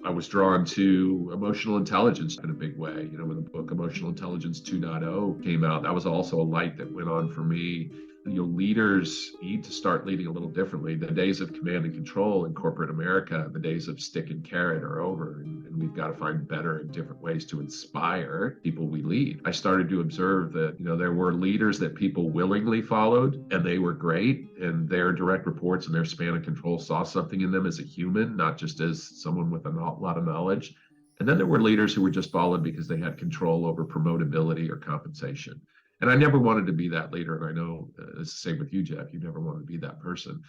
I was drawn to emotional intelligence in a big way. When the book Emotional Intelligence 2.0 came out, that was also a light that went on for me. Leaders need to start leading a little differently. The days of command and control in corporate America, the days of stick and carrot are over, and we've got to find better and different ways to inspire people we lead. I started to observe that, there were leaders that people willingly followed, and they were great, and their direct reports and their span of control saw something in them as a human, not just as someone with a lot of knowledge. And then there were leaders who were just followed because they had control over promotability or compensation. And I never wanted to be that leader. And I know it's the same with you, Jeff. You never wanted to be that person.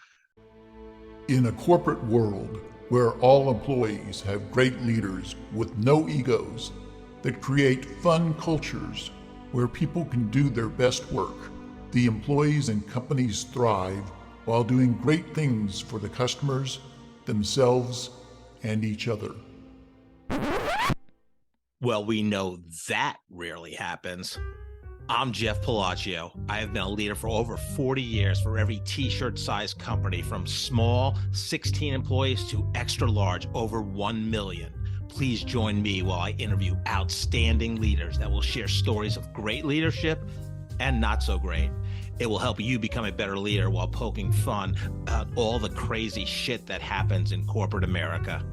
In a corporate world where all employees have great leaders with no egos that create fun cultures where people can do their best work, the employees and companies thrive while doing great things for the customers, themselves, and each other. Well, we know that rarely happens. I'm Jeff Palacio. I have been a leader for over 40 years for every t-shirt size company, from small 16 employees to extra large over 1 million. Please join me while I interview outstanding leaders that will share stories of great leadership and not so great. It will help you become a better leader while poking fun at all the crazy shit that happens in corporate America.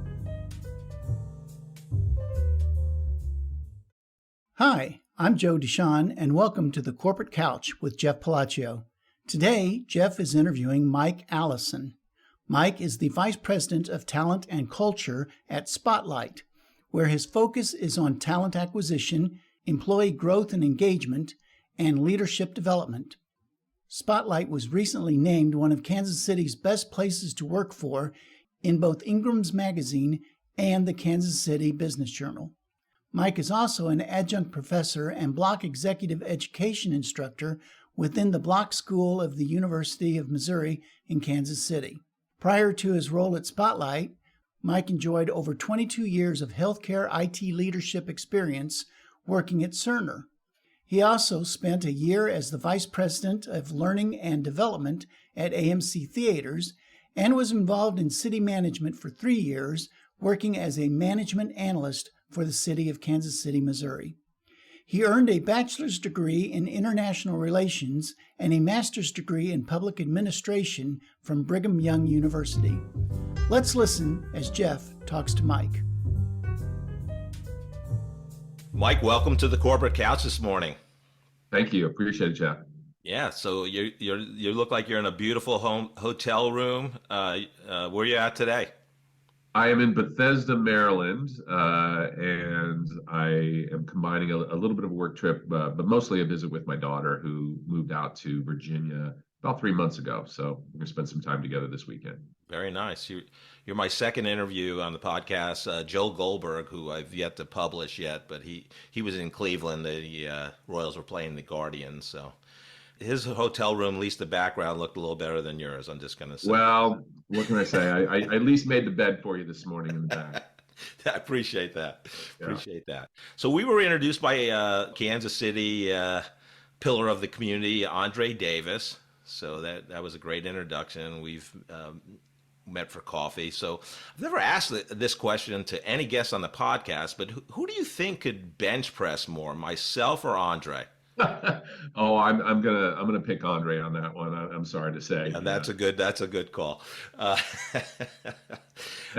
Hi, I'm Joe Deshawn, and welcome to the Corporate Couch with Jeff Palacio. Today, Jeff is interviewing Mike Allison. Mike is the Vice President of Talent and Culture at Spotlight, where his focus is on talent acquisition, employee growth and engagement, and leadership development. Spotlight was recently named one of Kansas City's best places to work for in both Ingram's Magazine and the Kansas City Business Journal. Mike is also an adjunct professor and Bloch Executive Education instructor within the Bloch School of the University of Missouri in Kansas City. Prior to his role at Spotlight, Mike enjoyed over 22 years of healthcare IT leadership experience working at Cerner. He also spent a year as the Vice President of Learning and Development at AMC Theaters and was involved in city management for 3 years, working as a management analyst for the city of Kansas City, Missouri. He earned a bachelor's degree in international relations and a master's degree in public administration from Brigham Young University. Let's listen as Jeff talks to Mike. Mike, welcome to the Corporate Couch this morning. Thank you. Appreciate it, Jeff. Yeah, so you look like you're in a beautiful hotel room. Where are you at today? I am in Bethesda, Maryland, and I am combining a little bit of a work trip, but mostly a visit with my daughter, who moved out to Virginia about 3 months ago. So we're going to spend some time together this weekend. Very nice. You're my second interview on the podcast. Joe Goldberg, who I've yet to publish yet, but he was in Cleveland. The Royals were playing the Guardians, so his hotel room, at least the background, looked a little better than yours. I'm just going to say. Well, what can I say? I at least made the bed for you this morning in the back. I appreciate that. Appreciate that. So we were introduced by Kansas City pillar of the community, Andre Davis. So that was a great introduction. We've met for coffee. So I've never asked this question to any guest on the podcast, but who do you think could bench press more, myself or Andre? Oh, I'm gonna pick Andre on that one. I'm sorry to say. Yeah, that's a good call. And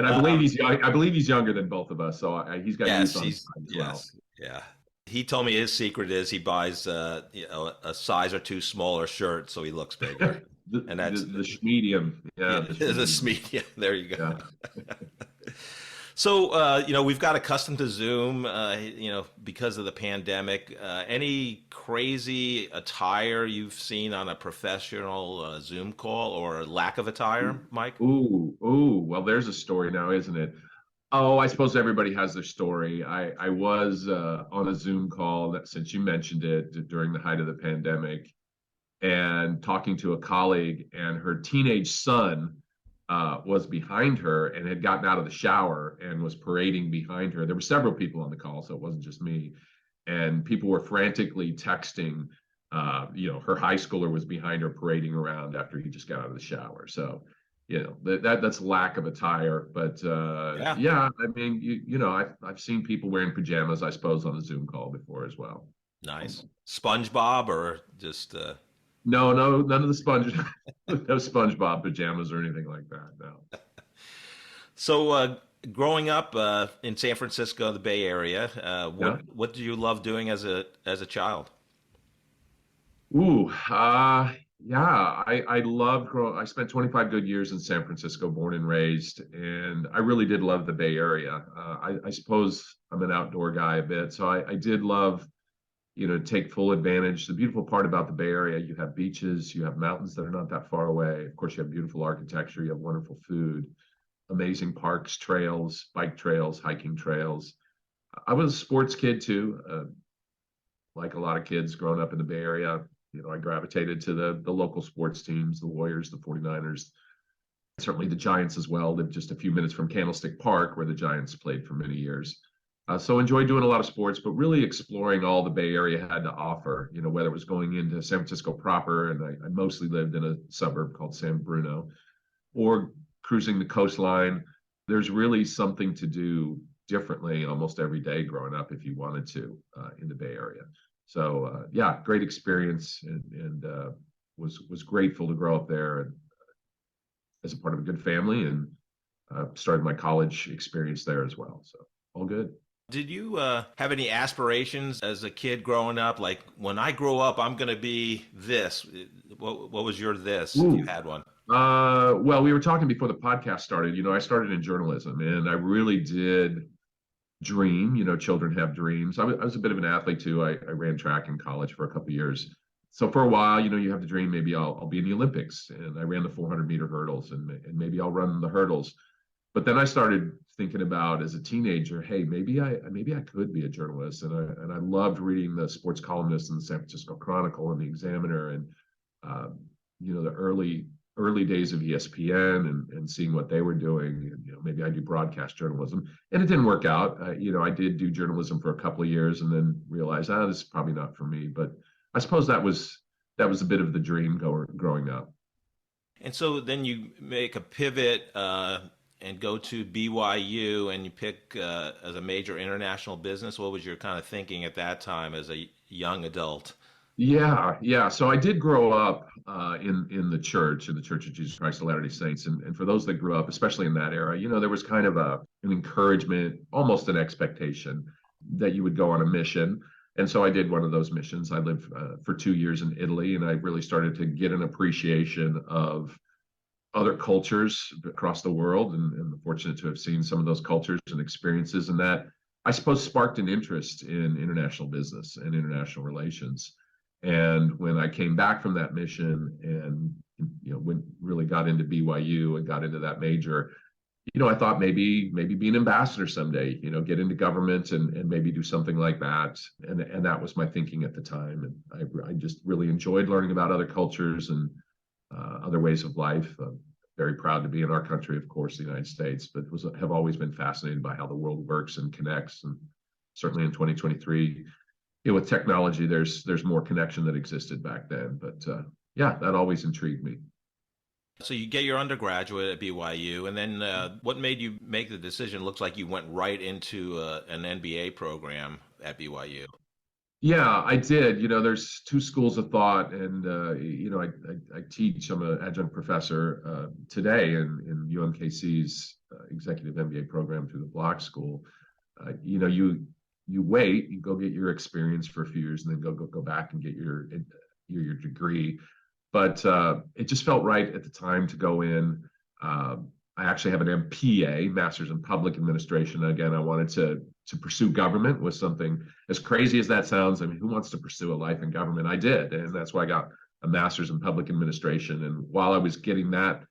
I believe he's young. I believe he's younger than both of us, so he's got youth on his side as well. Yeah. He told me his secret is he buys a size or two smaller shirt so he looks bigger. And that's the medium. Yeah, the medium. There you go. Yeah. So, we've got accustomed to Zoom, because of the pandemic. Any crazy attire you've seen on a professional Zoom call, or lack of attire, Mike? Ooh. Well, there's a story now, isn't it? Oh, I suppose everybody has their story. I was on a Zoom call, since you mentioned it, during the height of the pandemic, and talking to a colleague, and her teenage son was behind her and had gotten out of the shower and was parading behind her. There were several people on the call, so it wasn't just me. And people were frantically texting. Her high schooler was behind her parading around after he just got out of the shower. So that's lack of attire. But Yeah. yeah, I mean, I've seen people wearing pajamas, I suppose, on a Zoom call before as well. Nice. SpongeBob or just No, no, none of the sponge, no SpongeBob pajamas or anything like that. No. so growing up in San Francisco, the Bay Area, Yeah. what do you love doing as a child? Ooh, yeah, I loved growing. I spent 25 good years in San Francisco, born and raised, and I really did love the Bay Area. I suppose I'm an outdoor guy a bit, so I did love, take full advantage. The beautiful part about the Bay Area, you have beaches, you have mountains that are not that far away. Of course, you have beautiful architecture, you have wonderful food, amazing parks, trails, bike trails, hiking trails. I was a sports kid too. Like a lot of kids growing up in the Bay Area, I gravitated to the local sports teams, the Warriors, the 49ers, certainly the Giants as well. Lived just a few minutes from Candlestick Park, where the Giants played for many years. So enjoyed doing a lot of sports, but really exploring all the Bay Area had to offer, whether it was going into San Francisco proper, and I mostly lived in a suburb called San Bruno, or cruising the coastline. There's really something to do differently almost every day growing up if you wanted to in the Bay Area. So yeah, great experience, and was grateful to grow up there and as a part of a good family, and started my college experience there as well. So all good. Did you have any aspirations as a kid growing up? Like, when I grow up, I'm going to be this. What was your this, if you Ooh. had one? Well, we were talking before the podcast started. I started in journalism, and I really did dream. Children have dreams. I was a bit of an athlete too. I ran track in college for a couple of years. So for a while, you have to dream. Maybe I'll be in the Olympics, and I ran the 400-meter hurdles, and maybe I'll run the hurdles. But then I started thinking about, as a teenager, hey, maybe I could be a journalist, and I loved reading the sports columnists in the San Francisco Chronicle and the Examiner, and the early days of ESPN, and seeing what they were doing, and maybe I do broadcast journalism, and it didn't work out. I did do journalism for a couple of years, and then realized, this is probably not for me. But I suppose that was a bit of the dream growing up. And so then you make a pivot and go to BYU, and you pick as a major international business. What was your kind of thinking at that time as a young adult? Yeah, yeah. So I did grow up in the Church of Jesus Christ of Latter-day Saints, and for those that grew up, especially in that era, there was kind of an encouragement, almost an expectation that you would go on a mission. And so I did one of those missions. I lived for 2 years in Italy, and I really started to get an appreciation of other cultures across the world, and I'm fortunate to have seen some of those cultures and experiences, and that, I suppose, sparked an interest in international business and international relations. And when I came back from that mission, and really got into BYU and got into that major, I thought maybe be an ambassador someday, get into government, and maybe do something like that. And that was my thinking at the time. And I just really enjoyed learning about other cultures and other ways of life. I'm very proud to be in our country, of course, the United States, but have always been fascinated by how the world works and connects. And certainly in 2023, with technology, there's more connection that existed back then. But yeah, that always intrigued me. So you get your undergraduate at BYU, and then what made you make the decision? Looks like you went right into an MBA program at BYU. Yeah, I did. There's two schools of thought, and I teach. I'm an adjunct professor today in UMKC's executive MBA program through the Bloch School. You wait, you go get your experience for a few years, and then go back and get your degree. But it just felt right at the time to go in. I actually have an MPA, Master's in Public Administration. Again, I wanted to pursue government. Was something, as crazy as that sounds. I mean, who wants to pursue a life in government? I did, and that's why I got a Master's in Public Administration. And while I was getting that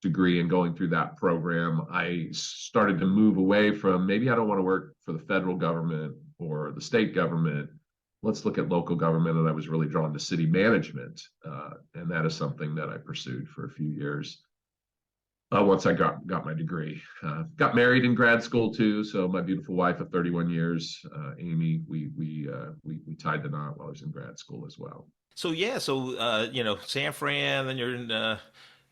degree and going through that program, I started to move away from, maybe I don't want to work for the federal government or the state government. Let's look at local government. And I was really drawn to city management. And that is something that I pursued for a few years. Once I got my degree, got married in grad school too. So my beautiful wife of 31 years, Amy, we tied the knot while I was in grad school as well. So yeah, San Fran, then you're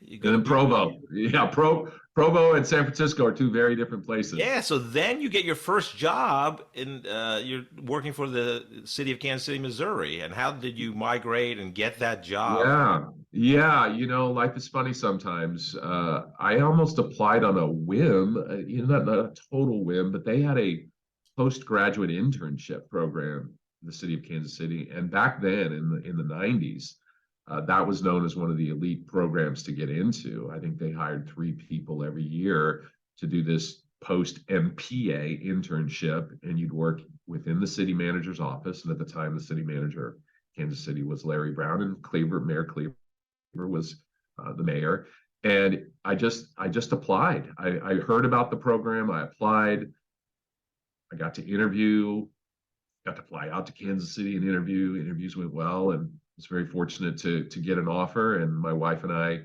You And go then Provo. Yeah, Provo and San Francisco are two very different places. Yeah, so then you get your first job in you're working for the city of Kansas City, Missouri. And how did you migrate and get that job? Yeah. Yeah. Life is funny sometimes. I almost applied on a whim, not a total whim, but they had a postgraduate internship program in the city of Kansas City. And back then in the 90s, that was known as one of the elite programs to get into. I think they hired 3 people every year to do this post MPA internship, and you'd work within the city manager's office. And at the time, the city manager of Kansas City was Larry Brown, and Mayor Cleaver was the mayor. And I just applied. I heard about the program. I applied. I got to interview. Got to fly out to Kansas City and interview. Interviews went well, and was very fortunate to get an offer. And my wife and I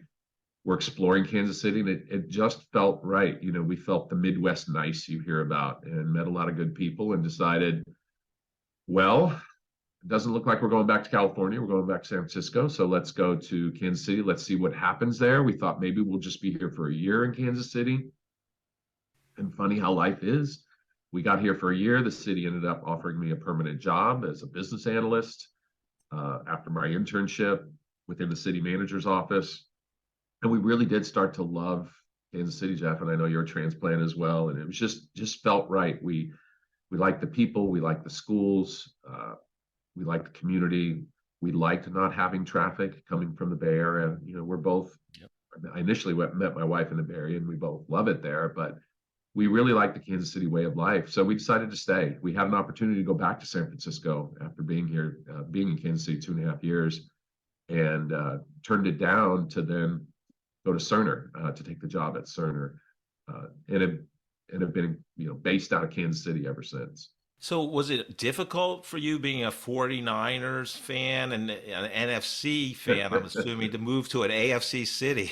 were exploring Kansas City, and it just felt right. We felt the Midwest nice you hear about, and met a lot of good people, and decided, well, it doesn't look like we're going back to California. We're going back to San Francisco. So let's go to Kansas City. Let's see what happens there. We thought maybe we'll just be here for a year in Kansas City. And funny how life is. We got here for a year. The city ended up offering me a permanent job as a business analyst after my internship within the city manager's office. And we really did start to love Kansas City, Jeff. And I know you're a transplant as well. And it was just felt right. We liked the people. We liked the schools. We liked the community. We liked not having traffic coming from the Bay Area. We're both, yep. I initially met my wife in the Bay Area, and we both love it there, but we really like the Kansas City way of life. So we decided to stay. We had an opportunity to go back to San Francisco after being here, being in Kansas City 2.5 years, and turned it down to then go to Cerner to take the job at Cerner, and have been based out of Kansas City ever since. So was it difficult for you being a 49ers fan and an NFC fan, I'm assuming, to move to an AFC city?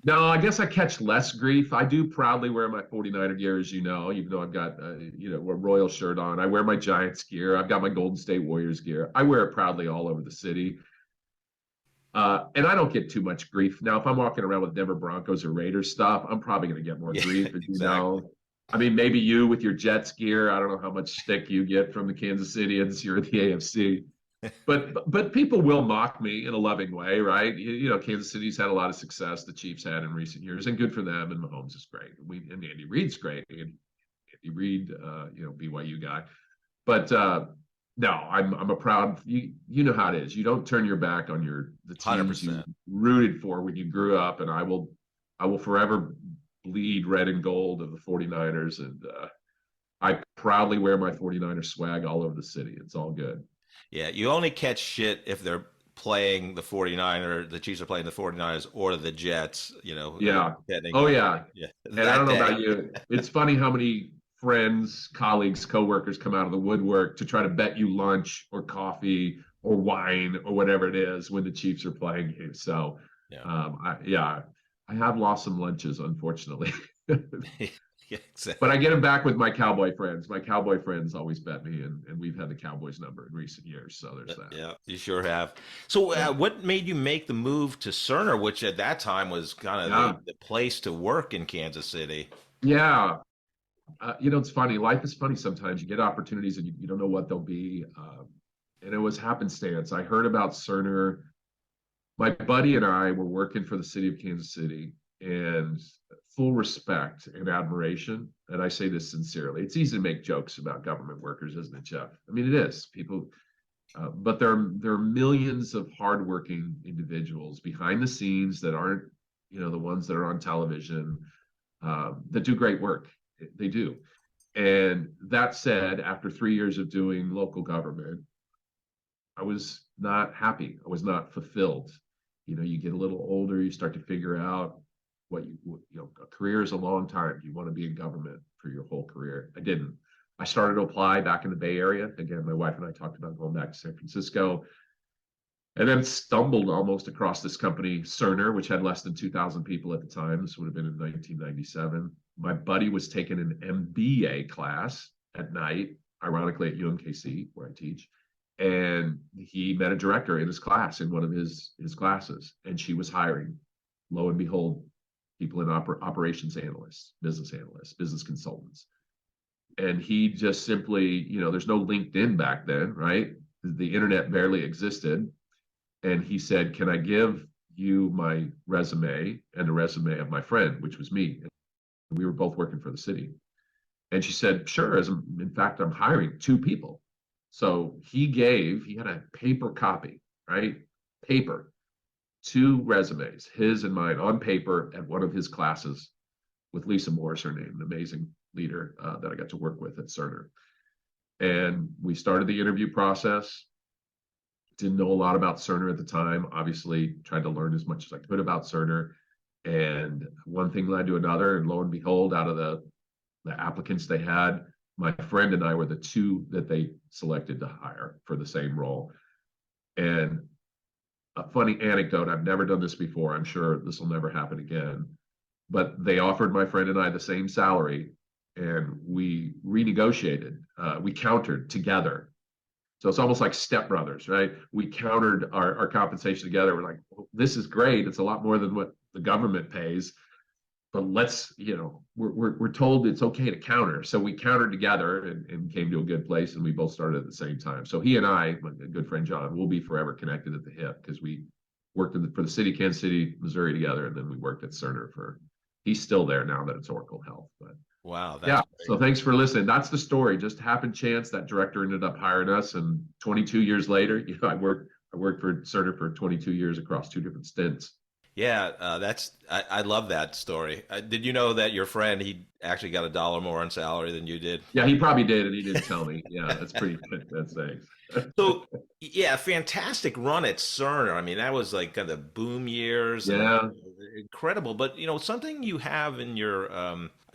No, I guess I catch less grief. I do proudly wear my 49er gear, as even though I've got, a Royal shirt on. I wear my Giants gear. I've got my Golden State Warriors gear. I wear it proudly all over the city. And I don't get too much grief. Now, if I'm walking around with Denver Broncos or Raiders stuff, I'm probably going to get more grief, exactly. I mean, maybe you with your Jets gear. I don't know how much stick you get from the Kansas Cityans. You're the AFC. But people will mock me in a loving way, right? Kansas City's had a lot of success. The Chiefs had in recent years, and good for them. And Mahomes is great. And Andy Reid's great. And Andy Reid, BYU guy. But no, I'm a proud. You know how it is. You don't turn your back on the teams 100%. You rooted for when you grew up. And I will forever bleed red and gold of the 49ers. And I proudly wear my 49er swag all over the city. It's all good. Yeah, you only catch shit if they're playing the 49ers, the Chiefs are playing the 49ers or the Jets, Yeah. Oh, yeah. And I don't know about you. It's funny how many friends, colleagues, coworkers come out of the woodwork to try to bet you lunch or coffee or wine or whatever it is when the Chiefs are playing you. So, I have lost some lunches, unfortunately. Yeah, exactly. But I get them back with my Cowboy friends. My Cowboy friends always bet me, and we've had the Cowboys number in recent years. So there's that. Yeah, you sure have. So what made you make the move to Cerner, which at that time was kind of the place to work in Kansas City? Yeah. It's funny. Life is funny sometimes. You get opportunities and you don't know what they'll be. And it was happenstance. I heard about Cerner. My buddy and I were working for the city of Kansas City, and full respect and admiration. And I say this sincerely. It's easy to make jokes about government workers, isn't it, Jeff? I mean, it is. People, but there are millions of hardworking individuals behind the scenes that aren't, the ones that are on television, that do great work. They do. And that said, after 3 years of doing local government, I was not happy. I was not fulfilled. You get a little older, you start to figure out a career is a long time. You want to be in government for your whole career. I didn't. I started to apply back in the Bay Area. Again, my wife and I talked about going back to San Francisco, and then stumbled almost across this company, Cerner, which had less than 2,000 people at the time. This would have been in 1997. My buddy was taking an MBA class at night, ironically at UMKC, where I teach. And he met a director in his class, in one of his classes, and she was hiring. lo and behold, people in operations analysts, business consultants. And he just simply, there's no LinkedIn back then, right? The internet barely existed. And he said, can I give you my resume and the resume of my friend, which was me? And we were both working for the city. And she said, sure. In fact, I'm hiring 2 people. So he had a paper copy, right? Paper, 2 resumes, his and mine, on paper at one of his classes with Lisa Morris, her name, an amazing leader that I got to work with at Cerner. And we started the interview process. Didn't know a lot about Cerner at the time. Obviously, tried to learn as much as I could about Cerner. And one thing led to another. And lo and behold, out of the applicants they had, my friend and I were the 2 that they selected to hire for the same role. And a funny anecdote, I've never done this before. I'm sure this will never happen again. But they offered my friend and I the same salary, and we renegotiated. We countered together. So it's almost like stepbrothers, right? We countered our compensation together. We're like, well, this is great. It's a lot more than what the government pays. But let's, we're told it's okay to counter. So we countered together and came to a good place, and we both started at the same time. So he and I, my good friend John, will be forever connected at the hip, because we worked for the city, Kansas City, Missouri together. And then we worked at Cerner he's still there now that it's Oracle Health. But wow, yeah. Great. So thanks for listening. That's the story. Just happened chance that director ended up hiring us. And 22 years later, I worked for Cerner for 22 years across 2 different stints. Yeah, I love that story. Did you know that your friend, he actually got $1 more in salary than you did? Yeah, he probably did, and he didn't tell me. Yeah, that's pretty good. That's thanks. So yeah, fantastic run at Cerner. I mean, that was like kind of boom years. Yeah. Incredible. But something you have in your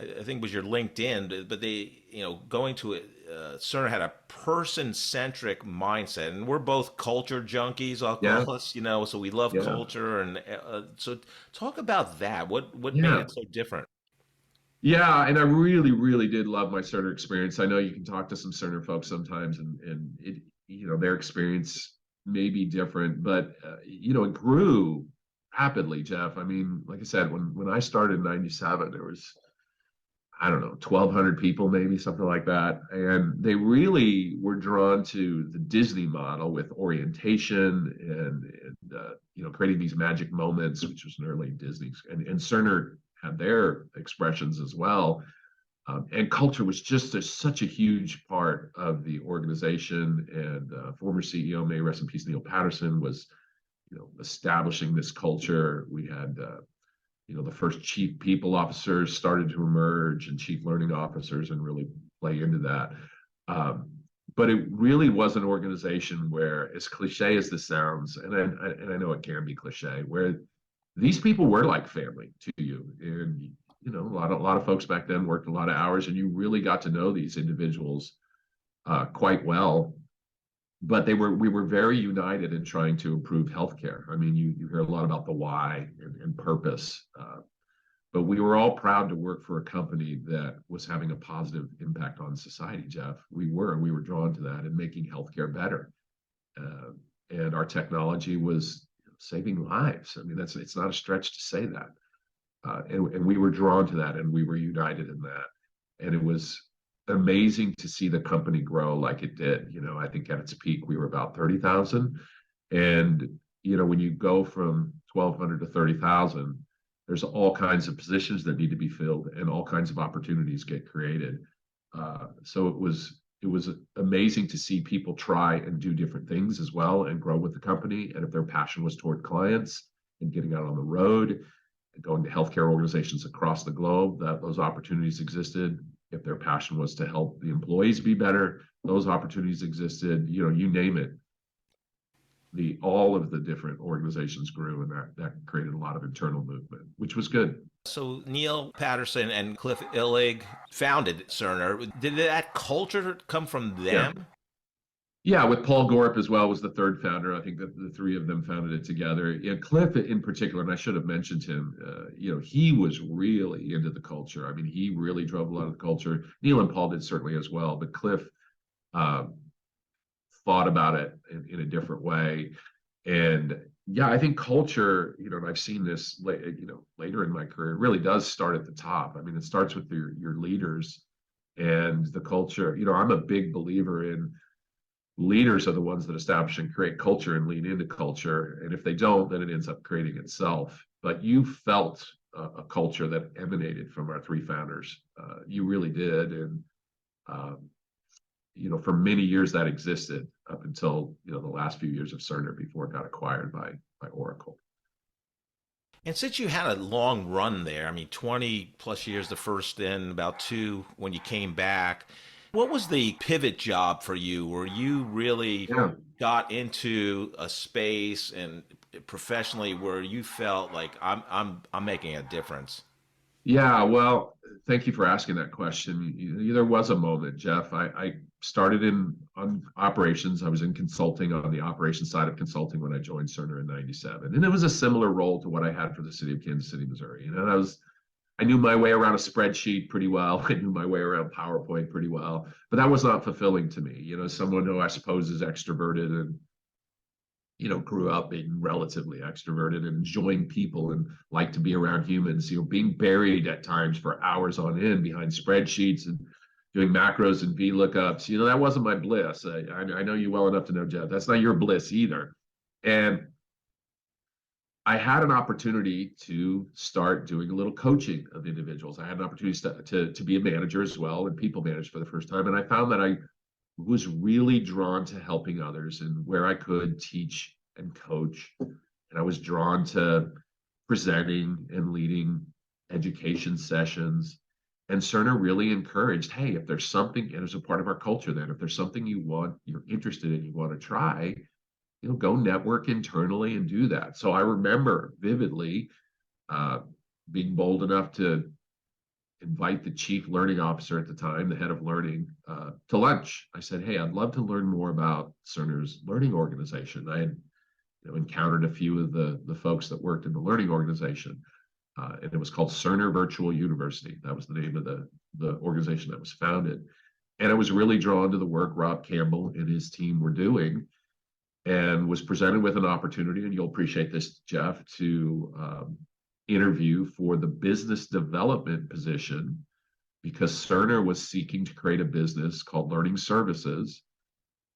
I think was your LinkedIn, but they, going to it, Cerner had a person-centric mindset, and we're both culture junkies, I'll call us, so we love culture. And so talk about that. What made it so different? Yeah, and I really, really did love my Cerner experience. I know you can talk to some Cerner folks sometimes, and it, their experience may be different, but it grew rapidly, Jeff. I mean, like I said, when I started in '97, there was, I don't know, 1,200 people, maybe something like that. And they really were drawn to the Disney model with orientation and creating these magic moments, which was an early Disney. And Cerner had their expressions as well. And culture was just such a huge part of the organization. And former CEO, may rest in peace, Neil Patterson, was establishing this culture. We had the first chief people officers started to emerge, and chief learning officers, and really play into that. But it really was an organization where, as cliche as this sounds, and I know it can be cliche, where these people were like family to you. And a lot of folks back then worked a lot of hours, and you really got to know these individuals quite well. But we were very united in trying to improve healthcare. I mean, you hear a lot about the why and purpose, but we were all proud to work for a company that was having a positive impact on society, Jeff. We were drawn to that and making healthcare better. And our technology was saving lives. I mean, it's not a stretch to say that. And we were drawn to that, and we were united in that. And it was amazing to see the company grow like it did. I think at its peak, we were about 30,000. And, when you go from 1,200 to 30,000, there's all kinds of positions that need to be filled, and all kinds of opportunities get created. So it was amazing to see people try and do different things as well and grow with the company. And if their passion was toward clients and getting out on the road and going to healthcare organizations across the globe, that those opportunities existed. If their passion was to help the employees be better, those opportunities existed. You name it. All of the different organizations grew, and that created a lot of internal movement, which was good. So Neil Patterson and Cliff Illig founded Cerner. Did that culture come from them? Yeah, with Paul Gorup as well was the third founder. I think that the 3 of them founded it together. Cliff in particular, and I should have mentioned him, he was really into the culture. I mean, he really drove a lot of the culture. Neil and Paul did certainly as well, but Cliff thought about it in a different way. And Yeah, I think culture, and I've seen this, later in my career, it really does start at the top. I mean, it starts with your leaders and the culture. I'm a big believer in leaders are the ones that establish and create culture and lean into culture. And if they don't, then it ends up creating itself. But you felt a culture that emanated from our three founders. You really did. And, for many years that existed up until, the last few years of Cerner before it got acquired by Oracle. And since you had a long run there, I mean, 20 plus years the first in, about two when you came back, what was the pivot job for you where you really Yeah. got into a space and professionally where you felt like I'm making a difference? Yeah, well, thank you for asking that question. There was a moment, Jeff. I started on operations. I was in consulting on the operations side of consulting when I joined Cerner in '97, and it was a similar role to what I had for the city of Kansas City, Missouri. And I knew my way around a spreadsheet pretty well. I knew my way around PowerPoint pretty well, but that was not fulfilling to me. Someone who I suppose is extroverted and grew up being relatively extroverted and enjoying people and like to be around humans, being buried at times for hours on end behind spreadsheets and doing macros and VLOOKUPs. That wasn't my bliss. I know you well enough to know, Jeff, that's not your bliss either. And I had an opportunity to start doing a little coaching of individuals. I had an opportunity to be a manager as well and people manage for the first time. And I found that I was really drawn to helping others and where I could teach and coach. And I was drawn to presenting and leading education sessions. And Cerner really encouraged, hey, if there's something, and it's a part of our culture then, if there's something you're interested in, you want to try, go network internally and do that. So I remember vividly being bold enough to invite the chief learning officer at the time, the head of learning, to lunch. I said, hey, I'd love to learn more about Cerner's learning organization. I had encountered a few of the folks that worked in the learning organization, and it was called Cerner Virtual University. That was the name of the organization that was founded. And I was really drawn to the work Rob Campbell and his team were doing, and was presented with an opportunity, and you'll appreciate this, Jeff, to interview for the business development position because Cerner was seeking to create a business called Learning Services,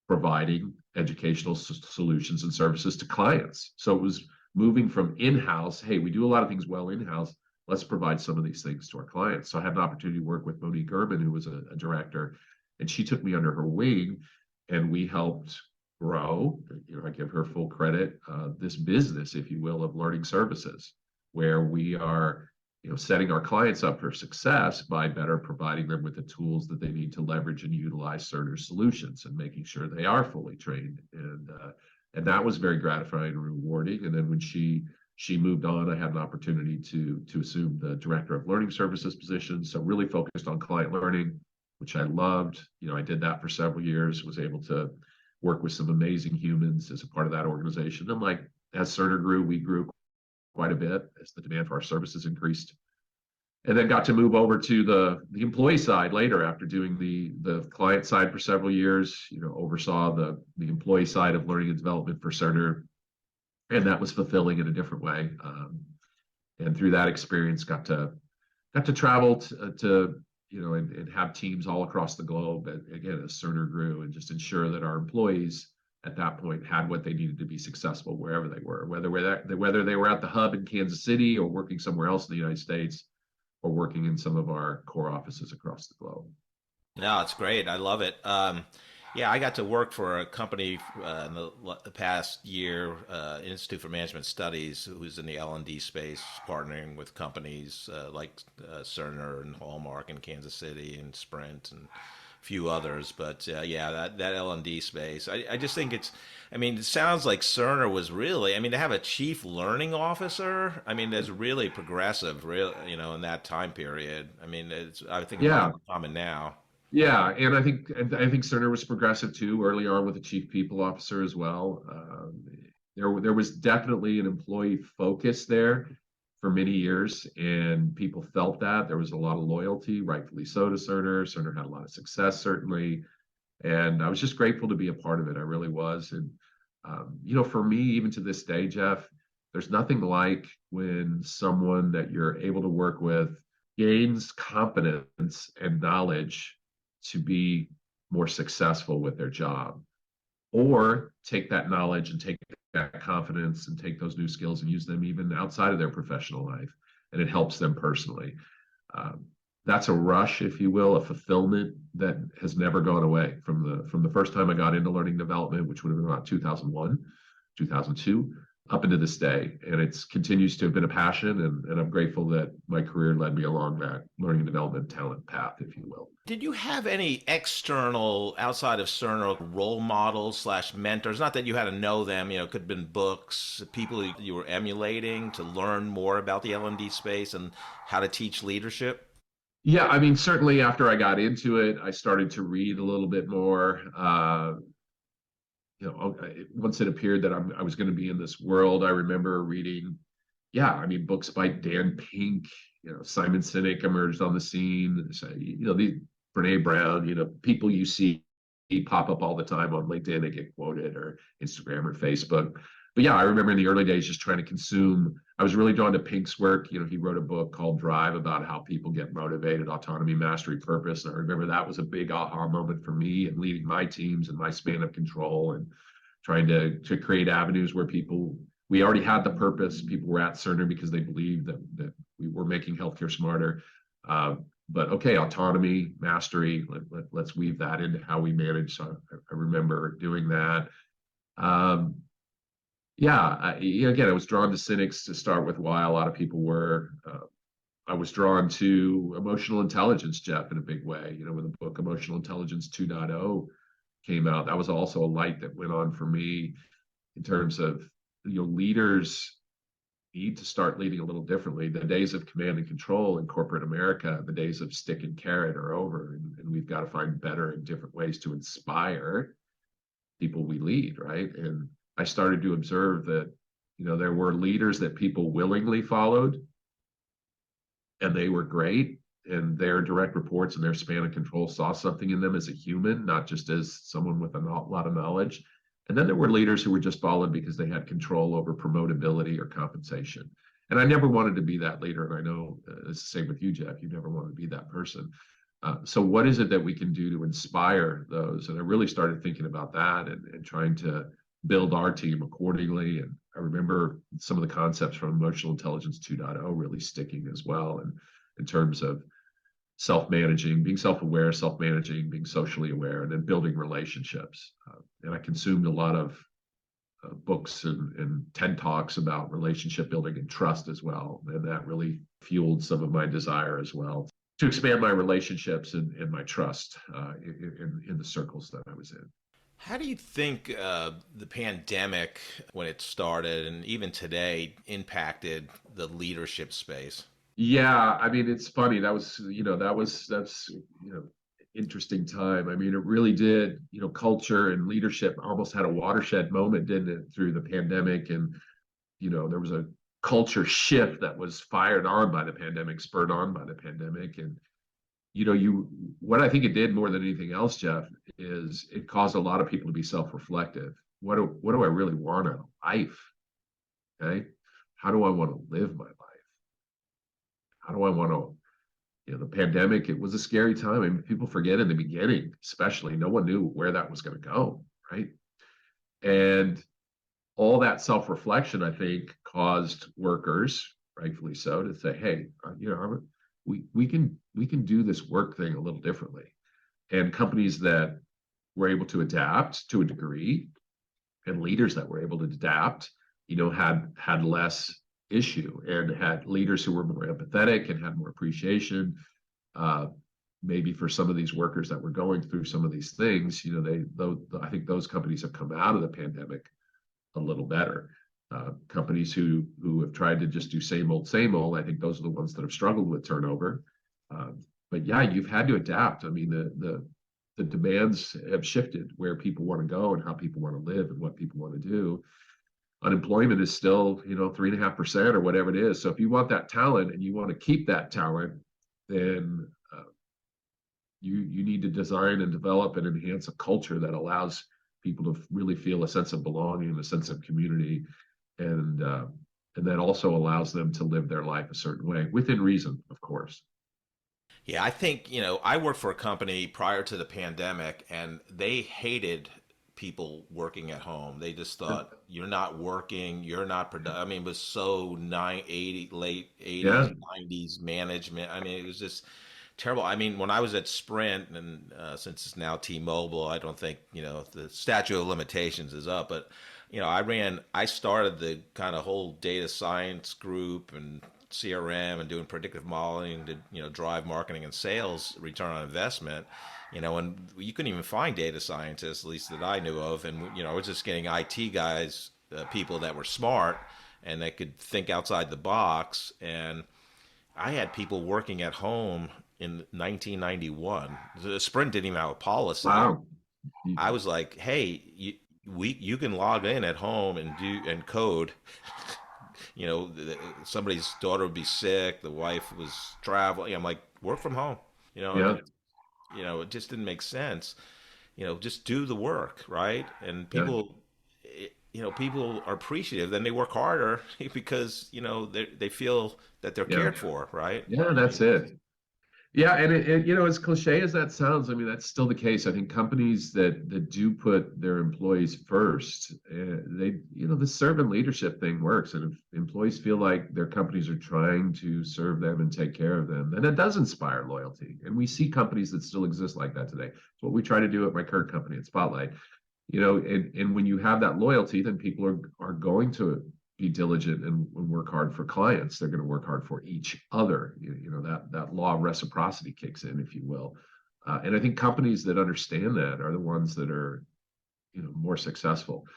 providing educational solutions and services to clients. So it was moving from in-house, hey, we do a lot of things well in-house, let's provide some of these things to our clients. So I had an opportunity to work with Monique Urban, who was a director, and she took me under her wing, and we helped grow, I give her full credit, this business, if you will, of learning services, where we are, setting our clients up for success by better providing them with the tools that they need to leverage and utilize Cerner's solutions and making sure they are fully trained. And that was very gratifying and rewarding. And then when she moved on, I had an opportunity to assume the director of learning services position. So really focused on client learning, which I loved. I did that for several years, was able to work with some amazing humans as a part of that organization. And as Cerner grew, we grew quite a bit as the demand for our services increased. And then got to move over to the employee side later after doing the client side for several years, oversaw the employee side of learning and development for Cerner. And that was fulfilling in a different way. And through that experience, got to travel to and have teams all across the globe, again, as Cerner grew, and just ensure that our employees at that point had what they needed to be successful wherever they were, whether they were at the hub in Kansas City or working somewhere else in the United States or working in some of our core offices across the globe. No, it's great. I love it. Yeah, I got to work for a company in the past year, Institute for Management Studies, who's in the L&D space, partnering with companies like Cerner and Hallmark in Kansas City and Sprint and a few others. But yeah, that L&D space, I just think it sounds like Cerner was really, to have a chief learning officer, that's really progressive, in that time period. I think it's more common now. Yeah, and I think Cerner was progressive too early on with the chief people officer as well. There was definitely an employee focus there for many years, and people felt that there was a lot of loyalty, rightfully so, to Cerner. Cerner had a lot of success, certainly, and I was just grateful to be a part of it. I really was, and For me, even to this day, Jeff, there's nothing like when someone that you're able to work with gains competence and knowledge to be more successful with their job, or take that knowledge and take that confidence and take those new skills and use them even outside of their professional life, and it helps them personally. Um, that's a rush, if you will, a fulfillment that has never gone away from the first time I got into learning development, which would have been about 2001, 2002, up into this day. And it continues to have been a passion, and I'm grateful that my career led me along that learning and development talent path, if you will. Did you have any external, outside of Cerner, role models slash mentors? Not that you had to know them, it could have been books, people you were emulating to learn more about the L&D space and how to teach leadership? Yeah, I mean, certainly after I got into it, I started to read a little bit more. Once it appeared that I was going to be in this world, I remember reading, books by Dan Pink. Simon Sinek emerged on the scene. So, these Brene Brown, people you see pop up all the time on LinkedIn and get quoted, or Instagram or Facebook. But yeah, I remember in the early days just trying to consume. I was really drawn to Pink's work. He wrote a book called Drive about how people get motivated, autonomy, mastery, purpose. And I remember that was a big aha moment for me in leading my teams and my span of control, and trying to create avenues where we already had the purpose. People were at Cerner because they believed that we were making healthcare smarter. But okay, autonomy, mastery, let's weave that into how we manage. So I remember doing that. Again, I was drawn to cynics to start with, why a lot of people were. I was drawn to emotional intelligence, Jeff, in a big way. When the book Emotional Intelligence 2.0 came out, that was also a light that went on for me in terms of, leaders need to start leading a little differently. The days of command and control in corporate America, the days of stick and carrot are over, and we've got to find better and different ways to inspire people we lead, right? And I started to observe that, there were leaders that people willingly followed, and they were great, and their direct reports and their span of control saw something in them as a human, not just as someone with a lot of knowledge. And then there were leaders who were just followed because they had control over promotability or compensation. And I never wanted to be that leader. And I know it's the same with you, Jeff. You never wanted to be that person. So what is it that we can do to inspire those? And I really started thinking about that, and trying to build our team accordingly. And I remember some of the concepts from Emotional Intelligence 2.0 really sticking as well, and in terms of self-managing, being self-aware, self-managing, being socially aware, and then building relationships. And I consumed a lot of books and TED Talks about relationship building and trust as well. And that really fueled some of my desire as well to expand my relationships and my trust in the circles that I was in. How do you think the pandemic, when it started and even today, impacted the leadership space? Yeah, I mean, it's funny. That's interesting time. I mean, it really did, culture and leadership almost had a watershed moment, didn't it, through the pandemic? And, there was a culture shift that was fired on by the pandemic, spurred on by the pandemic. And, what I think it did more than anything else, Jeff, is it caused a lot of people to be self-reflective. What do I really want out of life? Okay. How do I want to live my life? How do I want to, the pandemic, it was a scary time. I mean, people forget in the beginning, especially, no one knew where that was going to go, right? And all that self-reflection, I think, caused workers, rightfully so, to say, hey, we can do this work thing a little differently. And companies that were able to adapt to a degree, and leaders that were able to adapt, had less issue, and had leaders who were more empathetic and had more appreciation, maybe for some of these workers that were going through some of these things. I think those companies have come out of the pandemic a little better. Companies who have tried to just do same old, I think those are the ones that have struggled with turnover. But yeah, you've had to adapt. I mean, the demands have shifted, where people want to go and how people want to live and what people want to do. Unemployment is still, 3.5% or whatever it is. So if you want that talent and you want to keep that talent, then you need to design and develop and enhance a culture that allows people to really feel a sense of belonging and a sense of community, and that also allows them to live their life a certain way within reason, of course. Yeah, I think, I worked for a company prior to the pandemic and they hated people working at home. They just thought you're not working, you're not productive. I mean, it was so 980 late 80s, Yeah, 90s management. I mean, it was just terrible. I mean, when I was at Sprint, and since it's now T-Mobile, I don't think the statute of limitations is up. But I started the kind of whole data science group and CRM and doing predictive modeling to drive marketing and sales return on investment. And you couldn't even find data scientists, at least that I knew of. And I was just getting IT guys, people that were smart and that could think outside the box. And I had people working at home in 1991. The Sprint didn't even have a policy. wow. I was like, hey, you can log in at home and code. Somebody's daughter would be sick, the wife was traveling. I'm like, work from home. Yeah, It just didn't make sense. Just do the work, right? And yeah, people are appreciative. Then they work harder because they feel that they're yeah, cared for, right? yeah. I That's mean, it. Yeah, and as cliche as that sounds, I mean, that's still the case. I think companies that do put their employees first, the servant leadership thing works. And if employees feel like their companies are trying to serve them and take care of them, then it does inspire loyalty. And we see companies that still exist like that today. It's what we try to do at my current company at Spotlight. And when you have that loyalty, then people are going to be diligent and work hard for clients. They're going to work hard for each other. That law of reciprocity kicks in, if you will. And I think companies that understand that are the ones that are, more successful.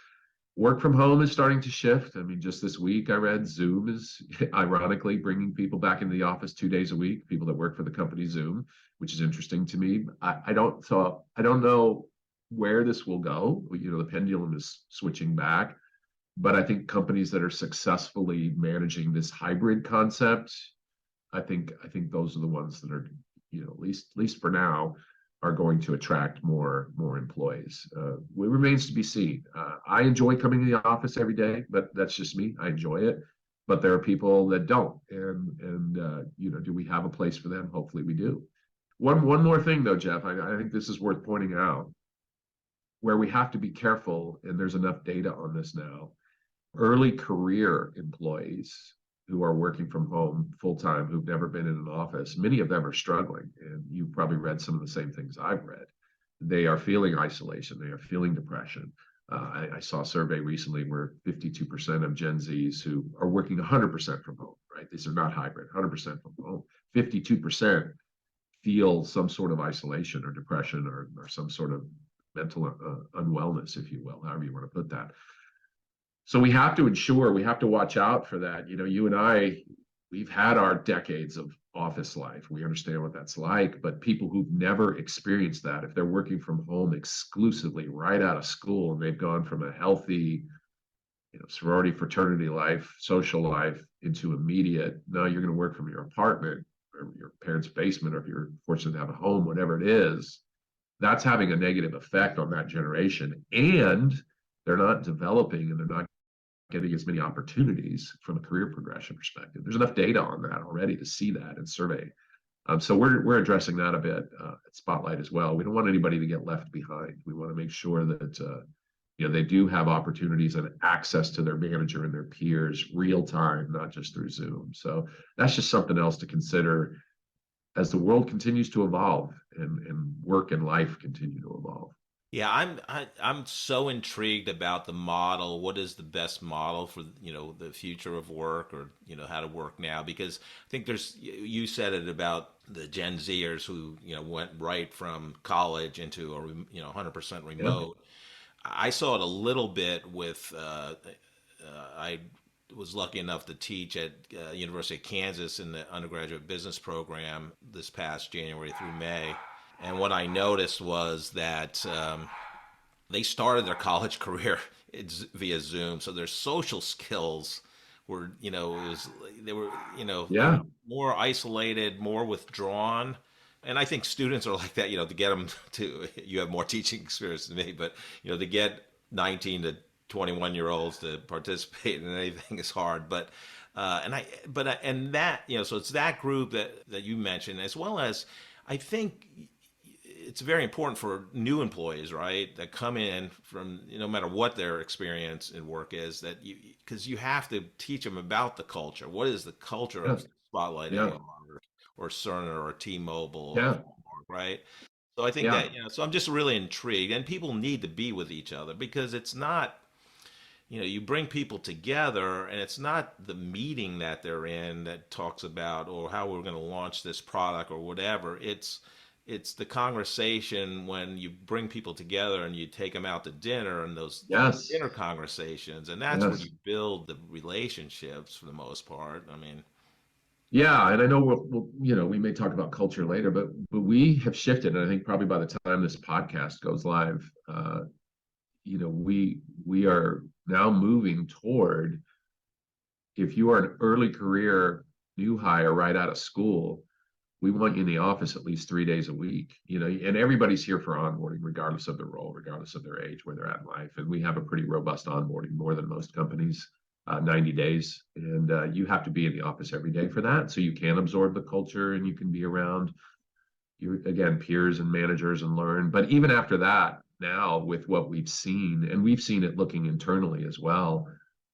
Work from home is starting to shift. I mean, just this week I read Zoom is ironically bringing people back into the office 2 days a week. People that work for the company Zoom, which is interesting to me. I don't know where this will go. The pendulum is switching back, but I think companies that are successfully managing this hybrid concept, I think those are the ones that are, at least for now, are going to attract more employees. It remains to be seen. I enjoy coming to the office every day, but that's just me. I enjoy it. But there are people that don't, and do we have a place for them? Hopefully, we do. One more thing though, Jeff. I think this is worth pointing out, where we have to be careful, and there's enough data on this now. Early career employees who are working from home full time, who've never been in an office, many of them are struggling. And you've probably read some of the same things I've read. They are feeling isolation, they are feeling depression. I saw a survey recently where 52% of Gen Zs who are working 100% from home, right? These are not hybrid, 100% from home. 52% feel some sort of isolation or depression or some sort of mental unwellness, if you will, however you want to put that. So we have to watch out for that. You and I, we've had our decades of office life. We understand what that's like, but people who've never experienced that, if they're working from home exclusively right out of school and they've gone from a healthy, sorority, fraternity life, social life into immediate, now you're going to work from your apartment or your parents' basement, or if you're fortunate to have a home, whatever it is, that's having a negative effect on that generation. And they're not developing and they're not getting as many opportunities from a career progression perspective. There's enough data on that already to see that and survey. So we're addressing that a bit at Spotlight as well. We don't want anybody to get left behind. We want to make sure that they do have opportunities and access to their manager and their peers real time, not just through Zoom. So that's just something else to consider as the world continues to evolve and work and life continue to evolve. Yeah, I'm so intrigued about the model. What is the best model for the future of work, or how to work now? Because I think you said it about the Gen Zers who went right from college into 100% Yeah. remote. I saw it a little bit with I was lucky enough to teach at University of Kansas in the undergraduate business program this past January through May. And what I noticed was that they started their college career via Zoom, so their social skills were, they were, Yeah. more isolated, more withdrawn. And I think students are like that, to get them to, you have more teaching experience than me, but, to get 19 to 21-year-olds to participate in anything is hard. And that, so it's that group that you mentioned, as well as I think it's very important for new employees, right, that come in from, no matter what their experience in work is, because you have to teach them about the culture. What is the culture Yeah. of Spotlight Yeah. or Cerner or T-Mobile, Yeah. right? So I think Yeah. that, so I'm just really intrigued, and people need to be with each other because it's not, you bring people together and it's not the meeting that they're in that talks about or how we're going to launch this product or whatever. It's the conversation when you bring people together and you take them out to dinner and those Yes. dinner conversations, and that's where Yes. you build the relationships for the most part. I mean, Yeah, and I know we may talk about culture later, but we have shifted, and I think probably by the time this podcast goes live, we are now moving toward, if you are an early career new hire right out of school, we want you in the office at least 3 days a week, and everybody's here for onboarding, regardless of their role, regardless of their age, where they're at in life. And we have a pretty robust onboarding, more than most companies, 90 days. And you have to be in the office every day for that. So you can absorb the culture and you can be around again, peers and managers and learn. But even after that, now with what we've seen, and we've seen it looking internally as well,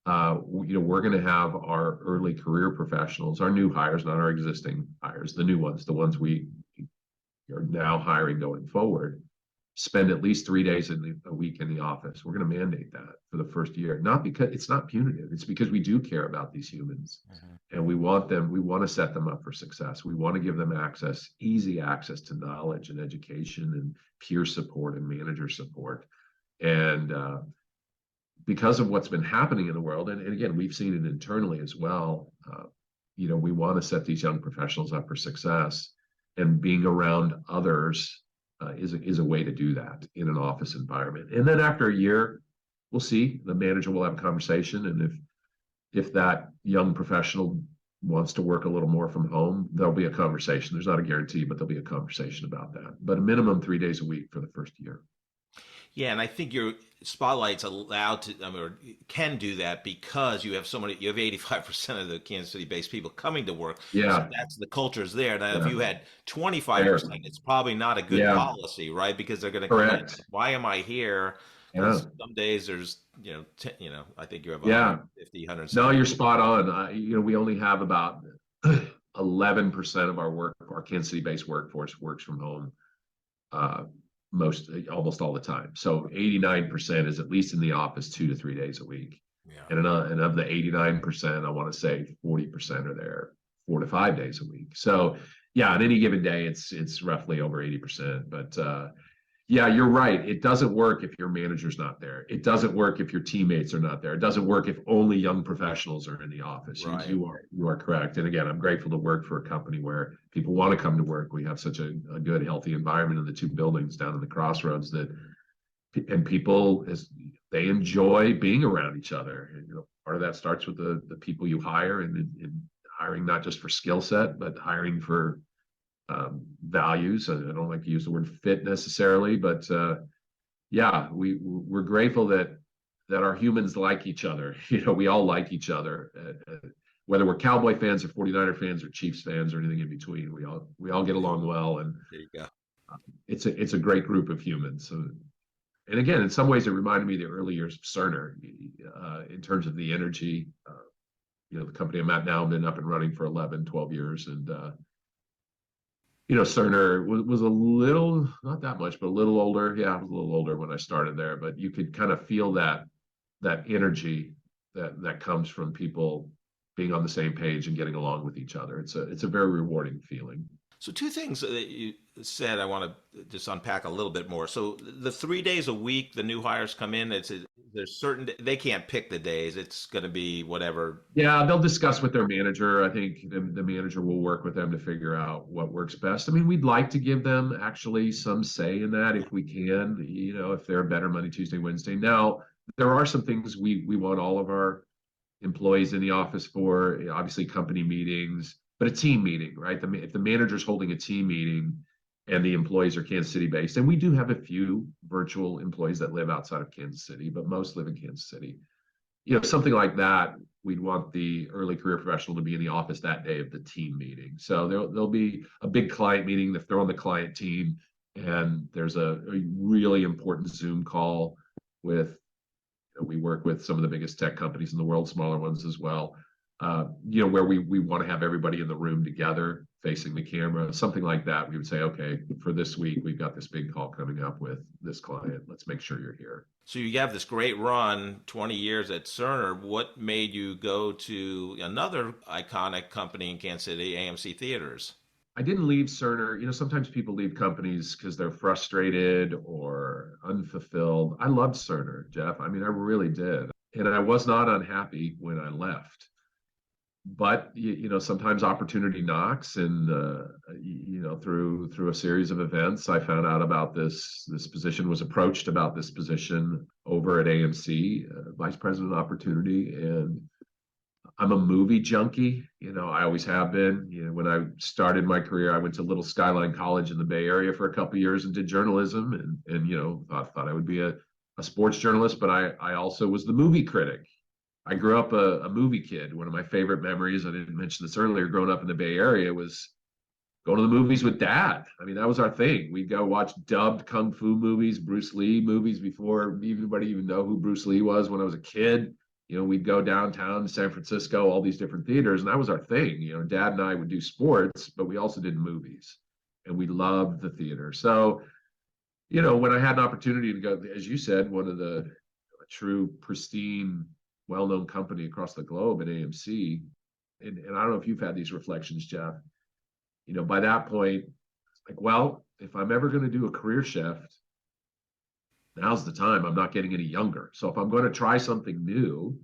we're going to have our early career professionals, our new hires, not our existing hires, the new ones, the ones we are now hiring going forward, spend at least 3 days a week in the office. We're going to mandate that for the first year, not because it's not punitive. It's because we do care about these humans, and we want to set them up for success. We want to give them easy access to knowledge and education and peer support and manager support. And because of what's been happening in the world, and again, we've seen it internally as well, we want to set these young professionals up for success, and being around others is a way to do that in an office environment. And then after a year, we'll see. The manager will have a conversation, and if that young professional wants to work a little more from home, there'll be a conversation. There's not a guarantee, but there'll be a conversation about that. But a minimum 3 days a week for the first year. yeah, and I think your Spotlight's allowed to, or can do that because you have 85% of the Kansas City-based people coming to work. Yeah. So that's the culture's there. Now, if Yeah. you had 25%, it's probably not a good Yeah. policy, right? Because they're going to come in. Correct. Why am I here? Yeah. Because some days there's, I think you have Yeah. 150, 100. No, you're spot on. We only have about 11% of our Kansas City-based workforce works from home. Almost all the time. So 89% is at least in the office 2 to 3 days a week. Yeah. And of the 89%, I want to say 40% are there 4 to 5 days a week. So yeah, on any given day, it's roughly over 80%. But yeah, you're right. It doesn't work if your manager's not there. It doesn't work if your teammates are not there. It doesn't work if only young professionals are in the office. Right. You are correct. And again, I'm grateful to work for a company where people want to come to work. We have such a good, healthy environment in the two buildings down in the crossroads and people, they enjoy being around each other. And, part of that starts with the people you hire, and hiring not just for skill set, but hiring for values. I don't like to use the word fit necessarily, but yeah, we're grateful that our humans like each other. We all like each other, whether we're Cowboy fans or 49er fans or Chiefs fans or anything in between. We all get along well, and There you go. It's a great group of humans. So, and again, in some ways, it reminded me of the early years of Cerner in terms of the energy. The company I'm at now, I've been up and running for 11, 12 years, and Cerner was a little, not that much, but a little older. Yeah, I was a little older when I started there, but you could kind of feel that energy that comes from people being on the same page and getting along with each other. It's a very rewarding feeling. So two things that you said I want to just unpack a little bit more. So the 3 days a week, the new hires come in. There's certain they can't pick the days. It's going to be whatever. Yeah, they'll discuss with their manager. I think the manager will work with them to figure out what works best. I mean, we'd like to give them actually some say in that if we can. If they're better Monday, Tuesday, Wednesday. Now, there are some things we want all of our employees in the office for. Obviously, company meetings. But a team meeting, right? If the manager's holding a team meeting, and the employees are Kansas City based. And we do have a few virtual employees that live outside of Kansas City, but most live in Kansas City. Something like that, we'd want the early career professional to be in the office that day of the team meeting. So there'll be a big client meeting if they're on the client team, and there's a really important Zoom call with, we work with some of the biggest tech companies in the world, smaller ones as well, where we want to have everybody in the room together facing the camera, something like that. We would say, okay, for this week, we've got this big call coming up with this client. Let's make sure you're here. So you have this great run, 20 years at Cerner. What made you go to another iconic company in Kansas City, AMC Theaters? I didn't leave Cerner. Sometimes people leave companies because they're frustrated or unfulfilled. I loved Cerner, Jeff. I mean, I really did. And I was not unhappy when I left. But sometimes opportunity knocks, and through a series of events, I found out about this position, was approached about this position over at AMC, vice president opportunity. And I'm a movie junkie. I always have been. When I started my career, I went to Little Skyline College in the Bay Area for a couple of years and did journalism, and thought I would be a sports journalist, but I also was the movie critic. I grew up a movie kid. One of my favorite memories, I didn't mention this earlier, growing up in the Bay Area, was going to the movies with Dad. I mean, that was our thing. We'd go watch dubbed kung fu movies, Bruce Lee movies before anybody even know who Bruce Lee was. When I was a kid, we'd go downtown to San Francisco, all these different theaters, and that was our thing. Dad and I would do sports, but we also did movies, and we loved the theater. So, when I had an opportunity to go, as you said, one of the true pristine, well-known company across the globe at AMC. And I don't know if you've had these reflections, Jeff. By that point, like, well, if I'm ever going to do a career shift, now's the time. I'm not getting any younger. So if I'm going to try something new,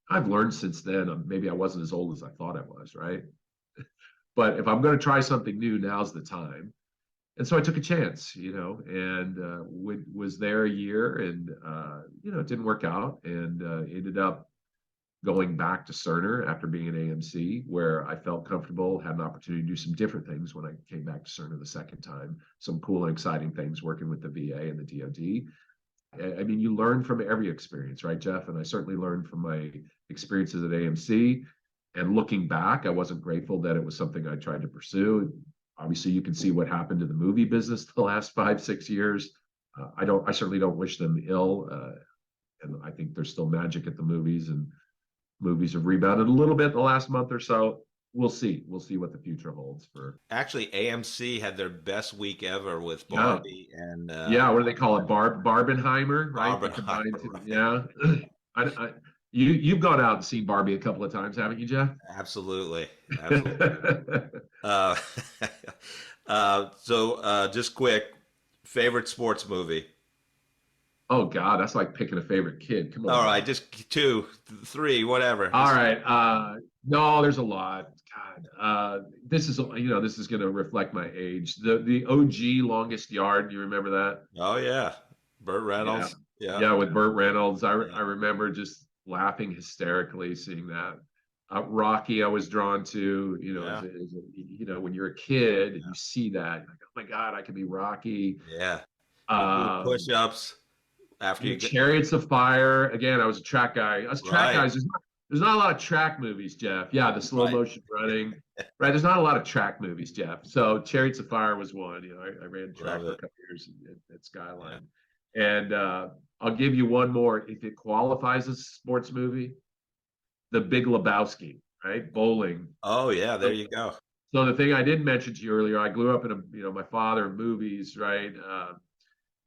I've learned since then, maybe I wasn't as old as I thought I was, right? But if I'm going to try something new, now's the time. And so I took a chance, and was there a year, and it didn't work out, and ended up going back to Cerner after being at AMC, where I felt comfortable, had an opportunity to do some different things when I came back to Cerner the second time. Some cool and exciting things working with the VA and the DoD. I mean, you learn from every experience, right, Jeff? And I certainly learned from my experiences at AMC. And looking back, I wasn't grateful that it was something I tried to pursue. Obviously, you can see what happened to the movie business the last 5-6 years. I certainly don't wish them ill. And I think there's still magic at the movies, and movies have rebounded a little bit the last month or so. We'll see. We'll see what the future holds for. Actually, AMC had their best week ever with Barbie and what do they call it? Barbenheimer, right? Barbenheimer, right. Yeah. You've gone out and seen Barbie a couple of times, haven't you, Jeff? Absolutely. So just quick, favorite sports movie? Oh God, that's like picking a favorite kid. Come on. All right, just 2, 3, whatever. All right. No, there's a lot. God, this is going to reflect my age. The OG Longest Yard. Do you remember that? Oh yeah, Burt Reynolds. Yeah, with Burt Reynolds. I remember just laughing hysterically seeing that. Rocky, I was drawn to. When you're a kid and you see that, you're like, oh my God, I could be Rocky. Yeah. Push-ups. After you Chariots of Fire. Again, I was a track guy. Us track guys, there's not a lot of track movies, Jeff. Yeah, the slow motion running. Right. There's not a lot of track movies, Jeff. So Chariots of Fire was one. I ran track for a couple years at Skyline. Yeah. And I'll give you one more. If it qualifies as a sports movie, The Big Lebowski, right? Bowling. Oh yeah, there you go. So the thing I didn't mention to you earlier, I grew up in my father, movies, right?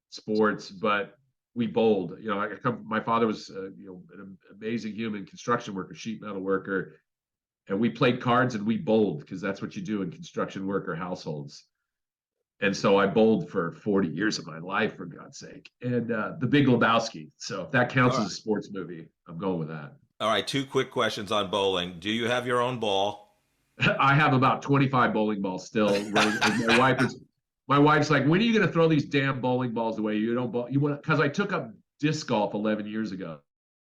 Sports, but we bowled. My father was an amazing human construction worker, sheet metal worker, and we played cards and we bowled because that's what you do in construction worker households. And so I bowled for 40 years of my life, for God's sake. And The Big Lebowski. So if that counts as a sports movie, I'm going with that. All right, 2 quick questions on bowling. Do you have your own ball? I have about 25 bowling balls still. My wife's like, when are you going to throw these damn bowling balls away? You don't bowl. Because I took up disc golf 11 years ago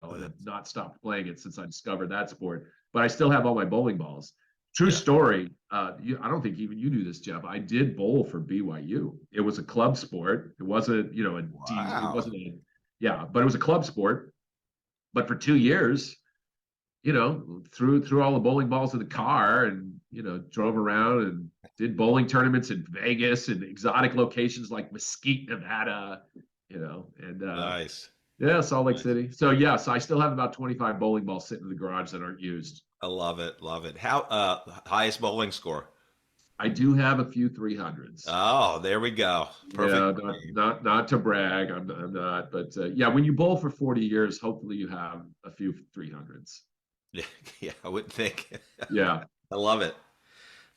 and have not stopped playing it since I discovered that sport. But I still have all my bowling balls. True story. I don't think even you knew this, Jeff. I did bowl for BYU. It was a club sport. It wasn't, it Wow. wasn't yeah, but it was a club sport. But for 2 years, threw all the bowling balls in the car and, drove around and did bowling tournaments in Vegas and exotic locations like Mesquite, Nevada, and Nice. yeah, Salt Lake Nice. City. So yes, I still have about 25 bowling balls sitting in the garage that aren't used. I love it. Love it. How highest bowling score? I do have a few 300s. Oh, there we go. Perfect. Yeah, not to brag. I'm not, but yeah, when you bowl for 40 years, hopefully you have a few 300s. Yeah, I wouldn't think. Yeah, I love it.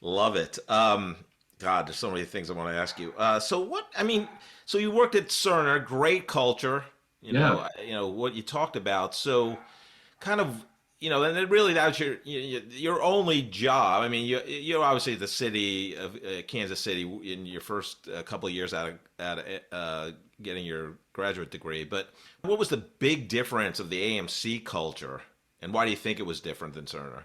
Love it. God, there's so many things I want to ask you. So you worked at Cerner, great culture, yeah. what you talked about. So kind of, and it really that was your only job. I mean, you're obviously at the city of Kansas City in your first couple of years out of getting your graduate degree. But what was the big difference of the AMC culture, and why do you think it was different than Cerner?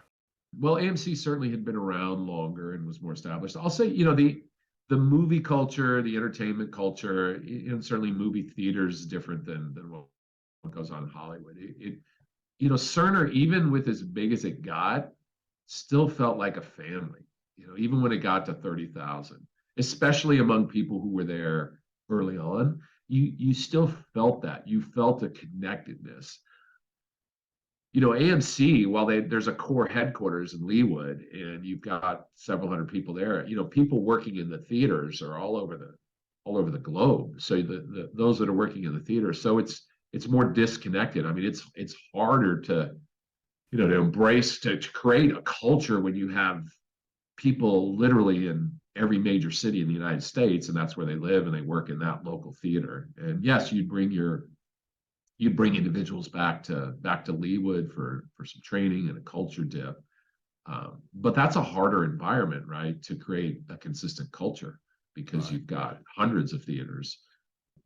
Well, AMC certainly had been around longer and was more established. I'll say, the movie culture, the entertainment culture, and certainly movie theaters is different than what goes on in Hollywood. Cerner, even with as big as it got, still felt like a family, even when it got to 30,000, especially among people who were there early on, you still felt that. You felt a connectedness. AMC, while there's a core headquarters in Leawood and you've got several hundred people there, people working in the theaters are all over the globe. So those that are working in the theater, so it's more disconnected. I mean, it's harder to embrace, to create a culture when you have people literally in every major city in the United States, and that's where they live and they work in that local theater. And yes, you'd bring individuals back to Leawood for some training and a culture dip. But that's a harder environment, right, to create a consistent culture because Right. you've got hundreds of theaters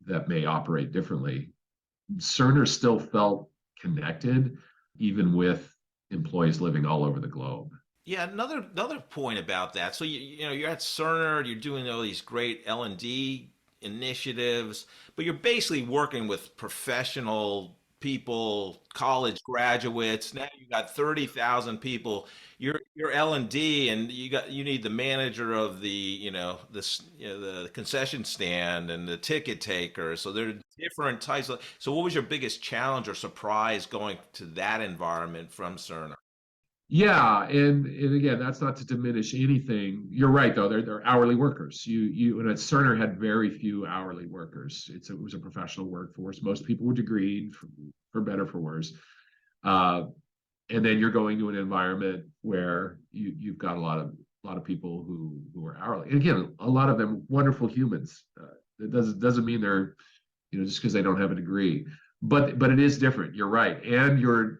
that may operate differently. Cerner still felt connected, even with employees living all over the globe. Yeah, another point about that. So you're at Cerner, you're doing all these great L&D initiatives, but you're basically working with professional people, college graduates. Now you got 30,000 people. You're L&D, and you need the manager of the the concession stand and the ticket taker. So there are different types of. So what was your biggest challenge or surprise going to that environment from Cerner? Yeah, and again, that's not to diminish anything. You're right, though. They're hourly workers. And at Cerner had very few hourly workers. It was a professional workforce. Most people were degreed, for better for worse. Uh, and then you're going to an environment where you've got a lot of people who are hourly. And again, a lot of them wonderful humans. It doesn't mean they're just because they don't have a degree, but it is different. You're right, and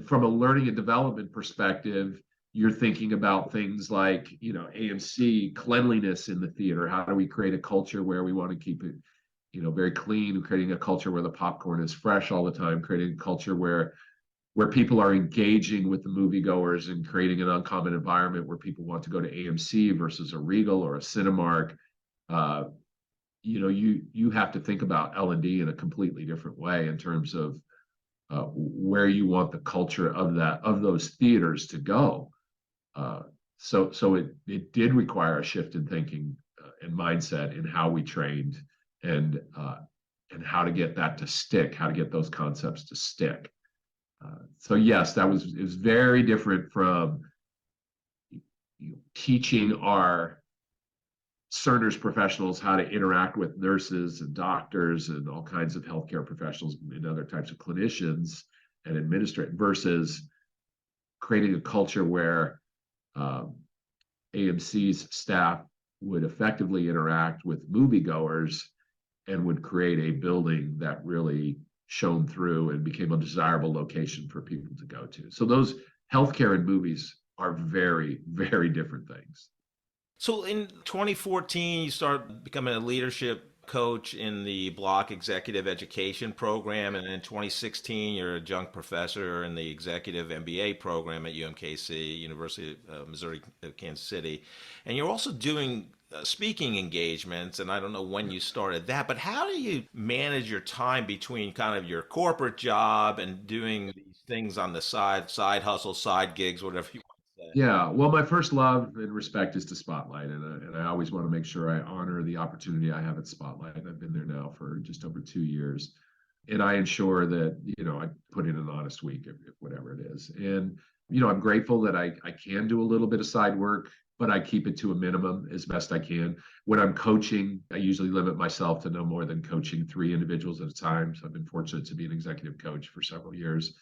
from a learning and development perspective, you're thinking about things like, AMC, cleanliness in the theater. How do we create a culture where we want to keep it, very clean, creating a culture where the popcorn is fresh all the time, creating a culture where people are engaging with the moviegoers and creating an uncommon environment where people want to go to AMC versus a Regal or a Cinemark. You have to think about L&D in a completely different way in terms of where you want the culture of those theaters to go. So it did require a shift in thinking and mindset in how we trained and how to get that to stick, how to get those concepts to stick. So yes, it was very different from teaching our Cerner's professionals how to interact with nurses and doctors and all kinds of healthcare professionals and other types of clinicians and administrators versus creating a culture where AMC's staff would effectively interact with moviegoers and would create a building that really shone through and became a desirable location for people to go to. So those healthcare and movies are very, very different things. So in 2014, you start becoming a leadership coach in the Bloch Executive Education program, and in 2016, you're adjunct professor in the Executive MBA program at UMKC, University of Missouri, Kansas City, and you're also doing speaking engagements. And I don't know when you started that, but how do you manage your time between kind of your corporate job and doing these things on the side hustle, side gigs, whatever you want to say? Yeah, well, my first love and respect is to Spotlight, and I always want to make sure I honor the opportunity I have at Spotlight. I've been there now for just over 2 years, and I ensure that I put in an honest week, if whatever it is. And I'm grateful that I can do a little bit of side work, but I keep it to a minimum as best I can. When I'm coaching, I usually limit myself to no more than coaching 3 individuals at a time. So I've been fortunate to be an executive coach for several years.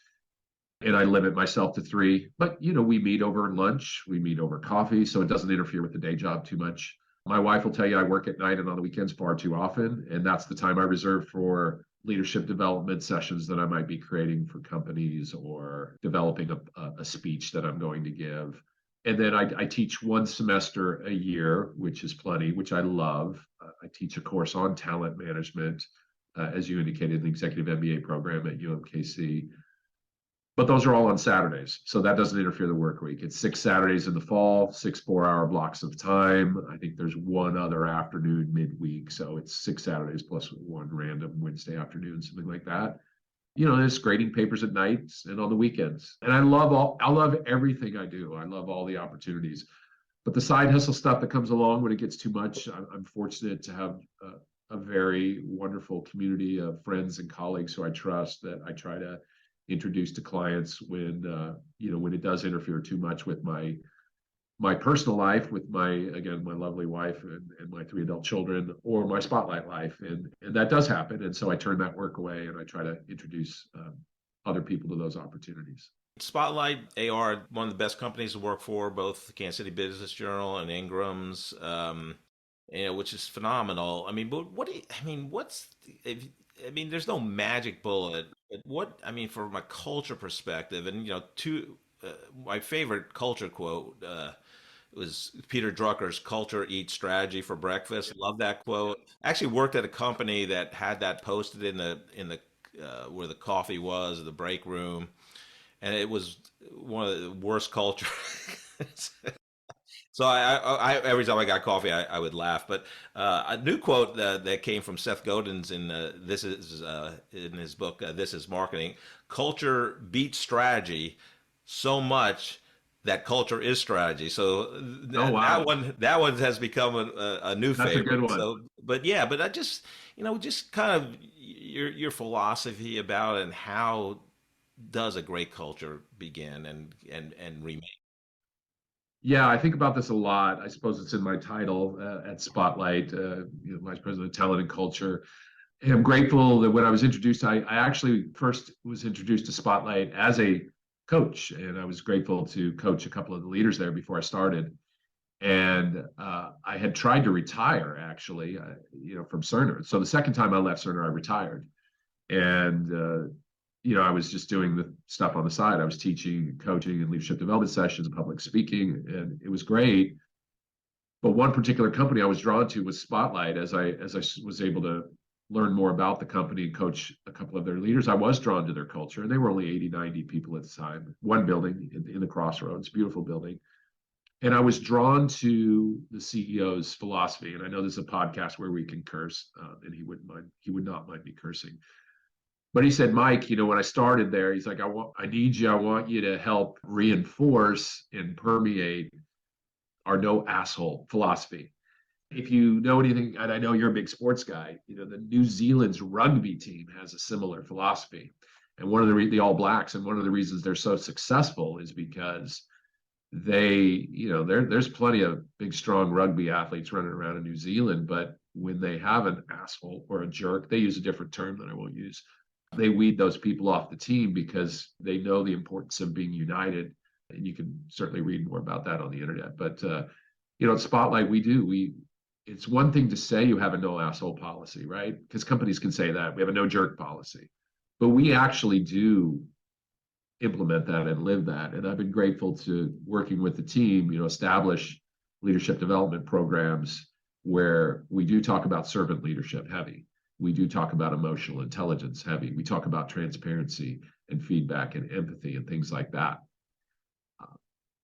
And I limit myself to 3. But, we meet over lunch, we meet over coffee, so it doesn't interfere with the day job too much. My wife will tell you I work at night and on the weekends far too often. And that's the time I reserve for leadership development sessions that I might be creating for companies or developing a speech that I'm going to give. And then I teach 1 semester a year, which is plenty, which I love. I teach a course on talent management, as you indicated, in the Executive MBA program at UMKC. But those are all on Saturdays, so that doesn't interfere the work week. It's 6 Saturdays in the fall, 6 4-hour blocks of time. I think there's 1 other afternoon midweek, so it's 6 Saturdays plus 1 random Wednesday afternoon, something like that. There's grading papers at nights and on the weekends. And I love everything I do. I love all the opportunities. But the side hustle stuff that comes along when it gets too much, I'm fortunate to have a very wonderful community of friends and colleagues who I trust, that I try to introduce to clients when it does interfere too much with my personal life, with my lovely wife and my 3 adult children, or my Spotlight life. And that does happen. And so I turn that work away and I try to introduce other people to those opportunities. Spotlight AR, one of the best companies to work for, both the Kansas City Business Journal and Ingram's, which is phenomenal. I mean, but there's no magic bullet. But from a culture perspective, and my favorite culture quote was Peter Drucker's "Culture Eats Strategy for Breakfast." Love that quote. I actually worked at a company that had that posted in the where the coffee was, the break room, and it was one of the worst culture. So I every time I got coffee, I would laugh. But a new quote that came from Seth Godin's in in his book, This Is Marketing: "Culture beats strategy so much that culture is strategy." So that one has become a new That's favorite. a good one. So, but I just just kind of your philosophy about it, and how does a great culture begin and remain? Yeah, I think about this a lot. I suppose it's in my title at Spotlight, Vice President of Talent and Culture. And I'm grateful that when I was introduced, I actually first was introduced to Spotlight as a coach, and I was grateful to coach a couple of the leaders there before I started. And I had tried to retire, actually, from Cerner. So the second time I left Cerner, I retired. And I was just doing the stuff on the side. I was teaching, coaching, and leadership development sessions and public speaking, and it was great. But one particular company I was drawn to was Spotlight. As I was able to learn more about the company and coach a couple of their leaders, I was drawn to their culture. And they were only 80, 90 people at the time. One building in the Crossroads, beautiful building. And I was drawn to the CEO's philosophy. And I know there's a podcast where we can curse, and he would not mind me cursing. But he said, "Mike, when I started there, he's like, I want you to help reinforce and permeate our no asshole philosophy. If you know anything, and I know you're a big sports guy, the New Zealand's rugby team has a similar philosophy. And one of the All Blacks, and one of the reasons they're so successful is because there's plenty of big, strong rugby athletes running around in New Zealand, but when they have an asshole or a jerk, they use a different term that I won't use. They weed those people off the team because they know the importance of being united. And you can certainly read more about that on the internet. But, at Spotlight, it's one thing to say you have a no asshole policy, right? Because companies can say that. We have a no jerk policy. But we actually do implement that and live that. And I've been grateful to working with the team, establish leadership development programs where we do talk about servant leadership heavy. We do talk about emotional intelligence heavy. We talk about transparency and feedback and empathy and things like that.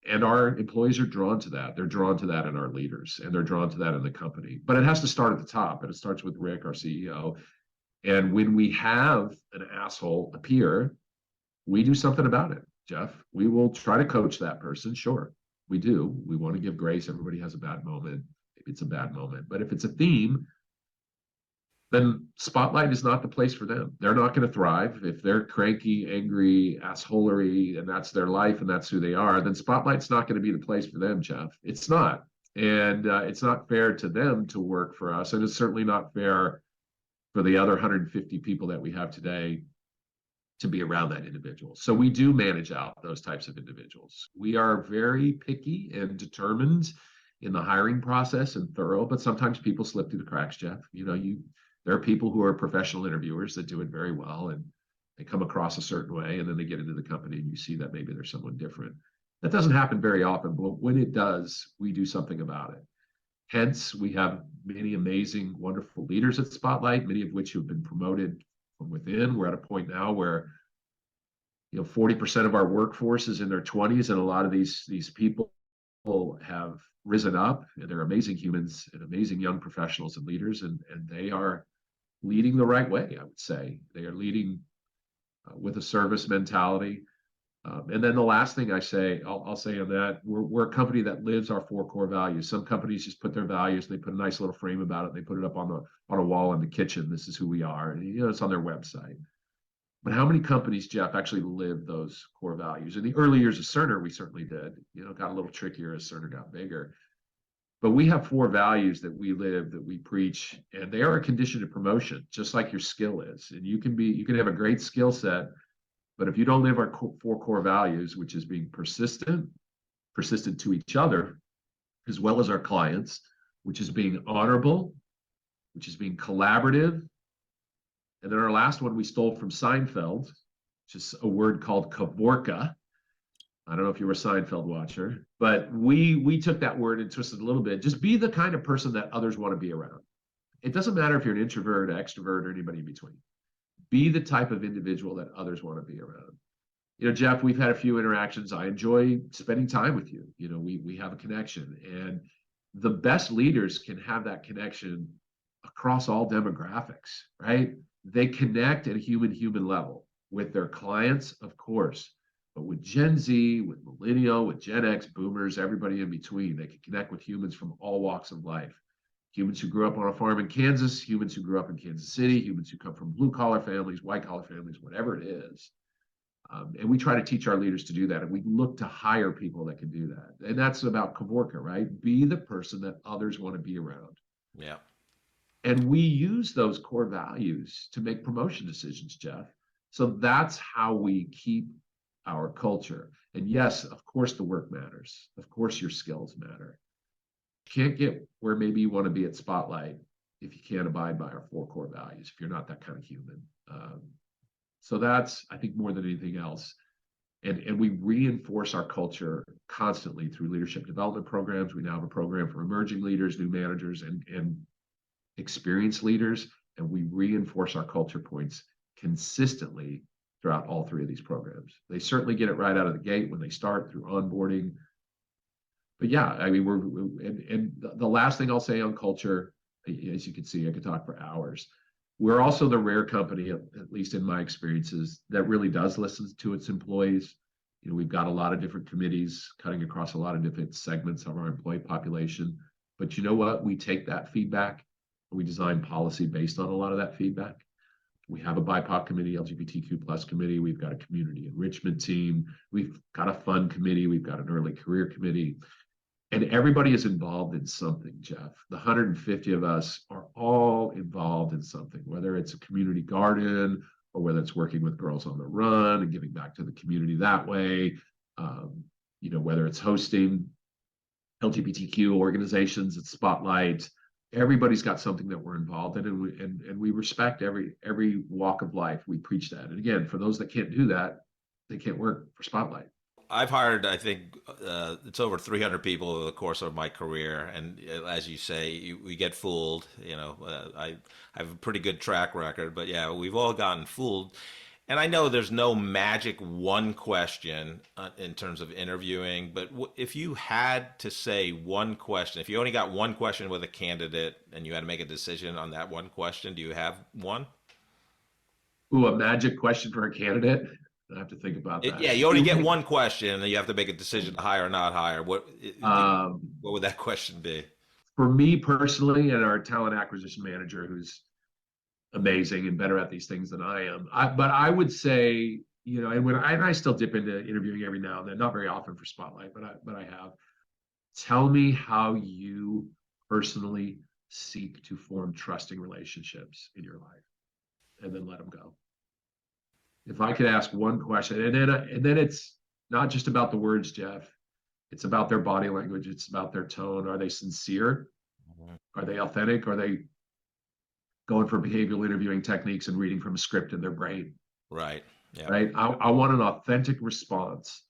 And our employees are drawn to that. They're drawn to that in our leaders, and they're drawn to that in the company. But it has to start at the top, and it starts with Rick, our CEO. And when we have an asshole appear, we do something about it, Jeff. We will try to coach that person. Sure, we do. We want to give grace. Everybody has a bad moment. Maybe it's a bad moment. But if it's a theme, then Spotlight is not the place for them. They're not going to thrive. If they're cranky, angry, assholery, and that's their life and that's who they are, then Spotlight's not going to be the place for them, Jeff. It's not. And it's not fair to them to work for us. And it's certainly not fair for the other 150 people that we have today to be around that individual. So we do manage out those types of individuals. We are very picky and determined in the hiring process and thorough, but sometimes people slip through the cracks, Jeff. There are people who are professional interviewers that do it very well, and they come across a certain way, and then they get into the company and you see that maybe there's someone different. That doesn't happen very often, but when it does, we do something about it. Hence, we have many amazing, wonderful leaders at Spotlight, many of which have been promoted from within. We're at a point now where 40% of our workforce is in their 20s, and a lot of these people have risen up, and they're amazing humans and amazing young professionals and leaders, and they are leading the right way, I would say. They are leading with a service mentality. And then the last thing I'll say on that, we're a company that lives our 4 core values. Some companies just put their values, they put a nice little frame about it, they put it up on a wall in the kitchen. This is who we are. And, it's on their website. But how many companies, Jeff, actually live those core values? In the early years of Cerner, we certainly did. It got a little trickier as Cerner got bigger. But we have 4 values that we live, that we preach, and they are a condition to promotion, just like your skill is. And you can have a great skill set, but if you don't live our 4 core values, which is being persistent to each other, as well as our clients, which is being honorable, which is being collaborative. And then our last one we stole from Seinfeld, which is a word called kavorka. I don't know if you were a Seinfeld watcher, but we took that word and twisted it a little bit. Just be the kind of person that others want to be around. It doesn't matter if you're an introvert, extrovert, or anybody in between. Be the type of individual that others want to be around. Jeff, we've had a few interactions. I enjoy spending time with you. We have a connection, and the best leaders can have that connection across all demographics, right? They connect at a human level with their clients, of course, but with Gen Z, with Millennial, with Gen X, Boomers, everybody in between. They can connect with humans from all walks of life. Humans who grew up on a farm in Kansas, humans who grew up in Kansas City, humans who come from blue-collar families, white-collar families, whatever it is. And we try to teach our leaders to do that, and we look to hire people that can do that. And that's about Kavorka, right? Be the person that others want to be around. Yeah. And we use those core values to make promotion decisions, Jeff. So that's how we keep our culture. And yes, of course, the work matters. Of course, your skills matter. You can't get where maybe you want to be at Spotlight if you can't abide by our 4 core values, if you're not that kind of human. So that's, I think, more than anything else. And we reinforce our culture constantly through leadership development programs. We now have a program for emerging leaders, new managers, and experienced leaders. And we reinforce our culture points consistently throughout all 3 of these programs. They certainly get it right out of the gate when they start through onboarding. But yeah, I mean, and the last thing I'll say on culture, as you can see, I could talk for hours. We're also the rare company, at least in my experiences, that really does listen to its employees. We've got a lot of different committees cutting across a lot of different segments of our employee population. But you know what? We take that feedback and we design policy based on a lot of that feedback. We have a BIPOC committee, LGBTQ plus committee. We've got a community enrichment team. We've got a fun committee. We've got an early career committee. And everybody is involved in something, Jeff. The 150 of us are all involved in something, whether it's a community garden or whether it's working with Girls on the Run and giving back to the community that way, whether it's hosting LGBTQ organizations at Spotlight. Everybody's got something that we're involved in, and we respect every walk of life. We preach that. And again, for those that can't do that, they can't work for Spotlight. I've hired, I think, it's over 300 people over the course of my career, and as you say, we get fooled. I have a pretty good track record, but yeah, we've all gotten fooled. And I know there's no magic one question in terms of interviewing, but if you had to say one question, if you only got one question with a candidate and you had to make a decision on that one question, do you have one? Ooh, a magic question for a candidate? I have to think about that. Yeah, you only get one question, and you have to make a decision to hire or not hire. What would that question be? For me personally, and our talent acquisition manager, who's amazing and better at these things than I am, but I would say, and I still dip into interviewing every now and then, not very often for Spotlight, but I have. Tell me how you personally seek to form trusting relationships in your life, and then let them go. If I could ask one question, and then it's not just about the words, Jeff. It's about their body language. It's about their tone. Are they sincere? Are they authentic? Are they going for behavioral interviewing techniques and reading from a script in their brain? Right. Yeah. Right. I want an authentic response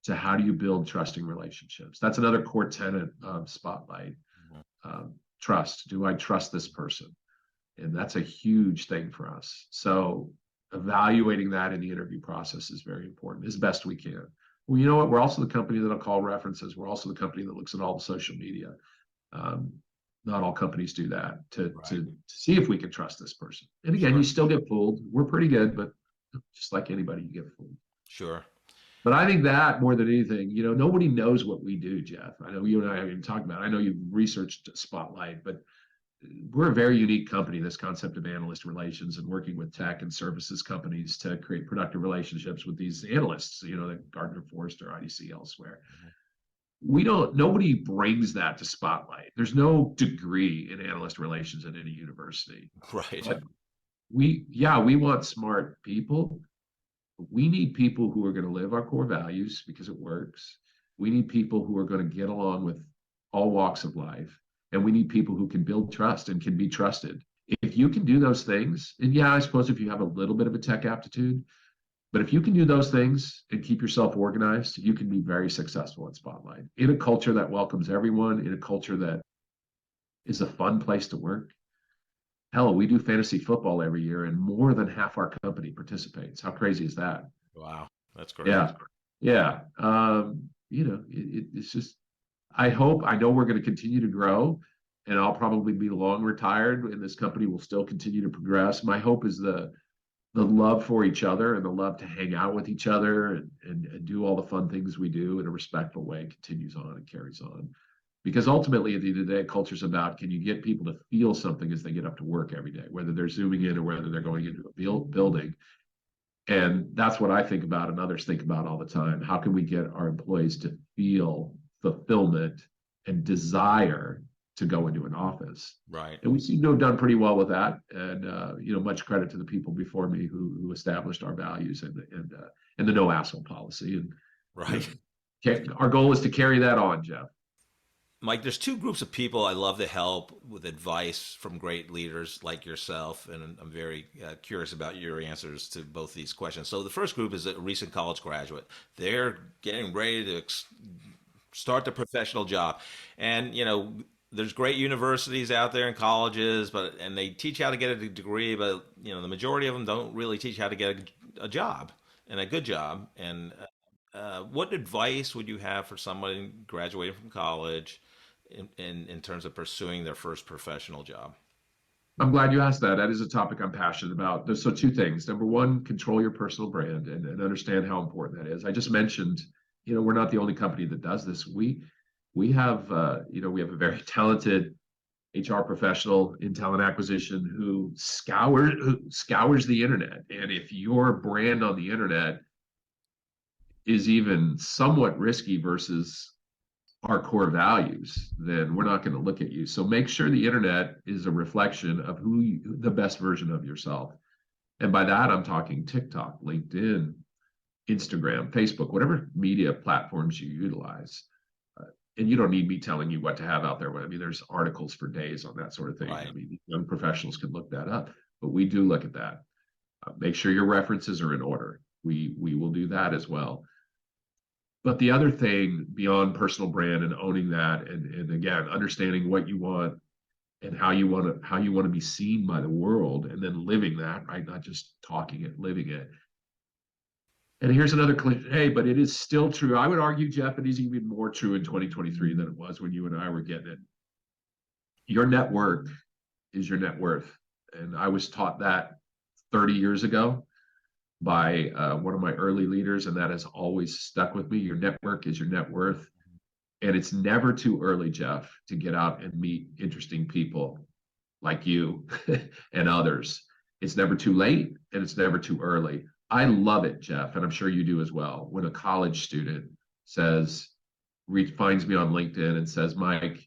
to how do you build trusting relationships. That's another core tenet of Spotlight. Trust. Do I trust this person? And that's a huge thing for us. So evaluating that in the interview process is very important, as best we can. Well, you know what? We're also the company that'll call references. We're also the company that looks at all the social media. Not all companies do that to see if we can trust this person. And again, you still get fooled. We're pretty good, but just like anybody, you get fooled. Sure. But I think that more than anything, nobody knows what we do, Jeff. I know you and I have been talking about it. I know you've researched Spotlight, but we're a very unique company, this concept of analyst relations and working with tech and services companies to create productive relationships with these analysts, like Gartner, Forrester, IDC, elsewhere. Nobody brings that to Spotlight. There's no degree in analyst relations at any university. Right. But we want smart people. We need people who are going to live our core values because it works. We need people who are going to get along with all walks of life. And we need people who can build trust and can be trusted. If you can do those things, and I suppose if you have a little bit of a tech aptitude, but if you can do those things and keep yourself organized, you can be very successful at Spotlight in a culture that welcomes everyone, in a culture that is a fun place to work. Hell, we do fantasy football every year, and more than half our company participates. How crazy is that? Wow, that's great. Yeah. It's just, I know we're going to continue to grow, and I'll probably be long retired, and this company will still continue to progress. My hope is the love for each other and the love to hang out with each other and do all the fun things we do in a respectful way continues on and carries on. Because ultimately, at the end of the day, culture's about, can you get people to feel something as they get up to work every day, whether they're zooming in or whether they're going into a building. And that's what I think about and others think about all the time. How can we get our employees to feel fulfillment and desire to go into an office? Right. And we seem to have done pretty well with that. And much credit to the people before me who established our values and the no asshole policy. And right. Our goal is to carry that on, Jeff. Mike, there's two groups of people I love to help with advice from great leaders like yourself, and I'm very curious about your answers to both these questions. So the first group is a recent college graduate. They're getting ready to start their professional job. And, there's great universities out there and colleges, and they teach how to get a degree, but, the majority of them don't really teach how to get a job and a good job. And what advice would you have for somebody graduating from college in terms of pursuing their first professional job? I'm glad you asked that. That is a topic I'm passionate about. So two things. Number one, control your personal brand and understand how important that is. I just mentioned, we're not the only company that does this. We have we have a very talented HR professional in talent acquisition who scours the internet. And if your brand on the internet is even somewhat risky versus our core values, then we're not going to look at you. So make sure the internet is a reflection of the best version of yourself. And by that, I'm talking TikTok, LinkedIn, Instagram, Facebook, whatever media platforms you utilize. And you don't need me telling you what to have out there. I mean, there's articles for days on that sort of thing. Right. I mean, young professionals can look that up, but we do look at that. Make sure your references are in order. We will do that as well. But the other thing beyond personal brand and owning that, and again, understanding what you want and how you want to be seen by the world, and then living that, right? Not just talking it, living it. And here's another cliche, but it is still true. I would argue, Jeff, it is even more true in 2023 than it was when you and I were getting it. Your network is your net worth. And I was taught that 30 years ago by one of my early leaders, and that has always stuck with me. Your network is your net worth. And it's never too early, Jeff, to get out and meet interesting people like you and others. It's never too late, and it's never too early. I love it, Jeff, and I'm sure you do as well, when a college student finds me on LinkedIn and says, Mike,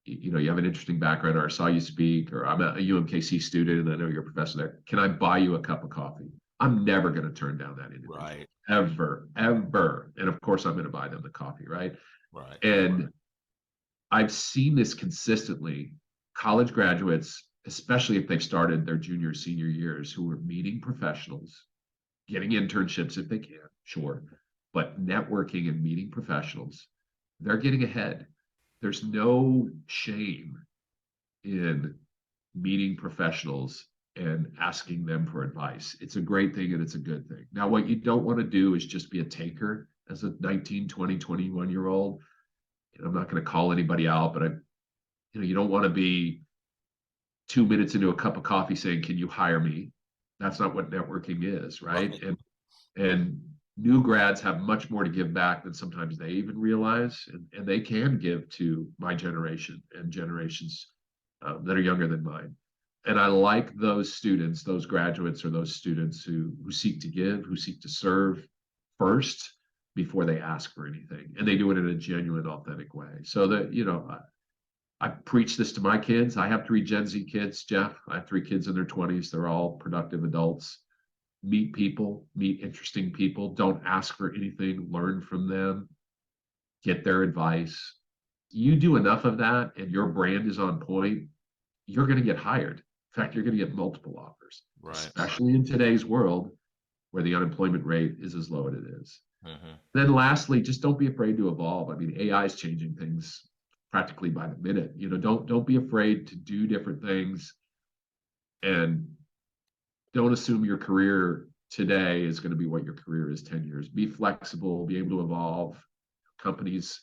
you have an interesting background, or I saw you speak, or I'm a UMKC student and I know you're a professor there. Can I buy you a cup of coffee? I'm never going to turn down that individual. Right. Ever. And of course, I'm going to buy them the coffee, right? Right. And I've seen this consistently. College graduates, especially if they've started their junior, senior years, who are meeting professionals, getting internships if they can, sure, but networking and meeting professionals, they're getting ahead. There's no shame in meeting professionals and asking them for advice. It's a great thing and it's a good thing. Now, what you don't want to do is just be a taker as a 19, 20, 21-year-old. I'm not going to call anybody out, but you don't want to be 2 minutes into a cup of coffee saying, can you hire me? That's not what networking is, right? And new grads have much more to give back than sometimes they even realize, and they can give to my generation and generations that are younger than mine. And I like those students, those graduates, or those students who seek to give, who seek to serve first before they ask for anything, and they do it in a genuine, authentic way. So that I preach this to my kids. I have 3 Gen Z kids, Jeff. I have 3 kids in their 20s. They're all productive adults. Meet people, meet interesting people. Don't ask for anything. Learn from them. Get their advice. You do enough of that and your brand is on point, you're going to get hired. In fact, you're going to get multiple offers, Right. Especially in today's world where the unemployment rate is as low as it is. Mm-hmm. Then lastly, just don't be afraid to evolve. I mean, AI is changing things practically by the minute. Don't be afraid to do different things, and don't assume your career today is going to be what your career is 10 years. Be flexible, be able to evolve. Companies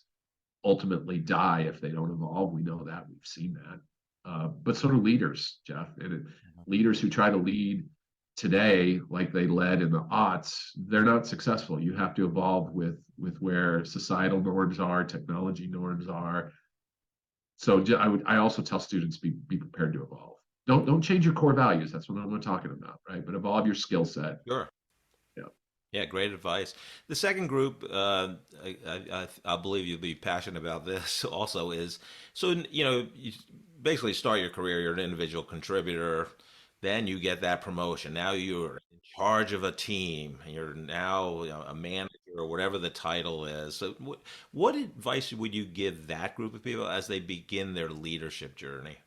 ultimately die if they don't evolve. We know that. We've seen that. But so do leaders, Jeff. And leaders who try to lead today like they led in the aughts, they're not successful. You have to evolve with where societal norms are, technology norms are. So I also tell students, be prepared to evolve. Don't change your core values. That's what I'm talking about, right? But evolve your skill set. Sure. Yeah. Yeah, great advice. The second group, I believe you'll be passionate about this also, is so, you basically start your career, you're an individual contributor, then you get that promotion. Now you're in charge of a team, and you're now a manager or whatever the title is. So what advice would you give that group of people as they begin their leadership journey?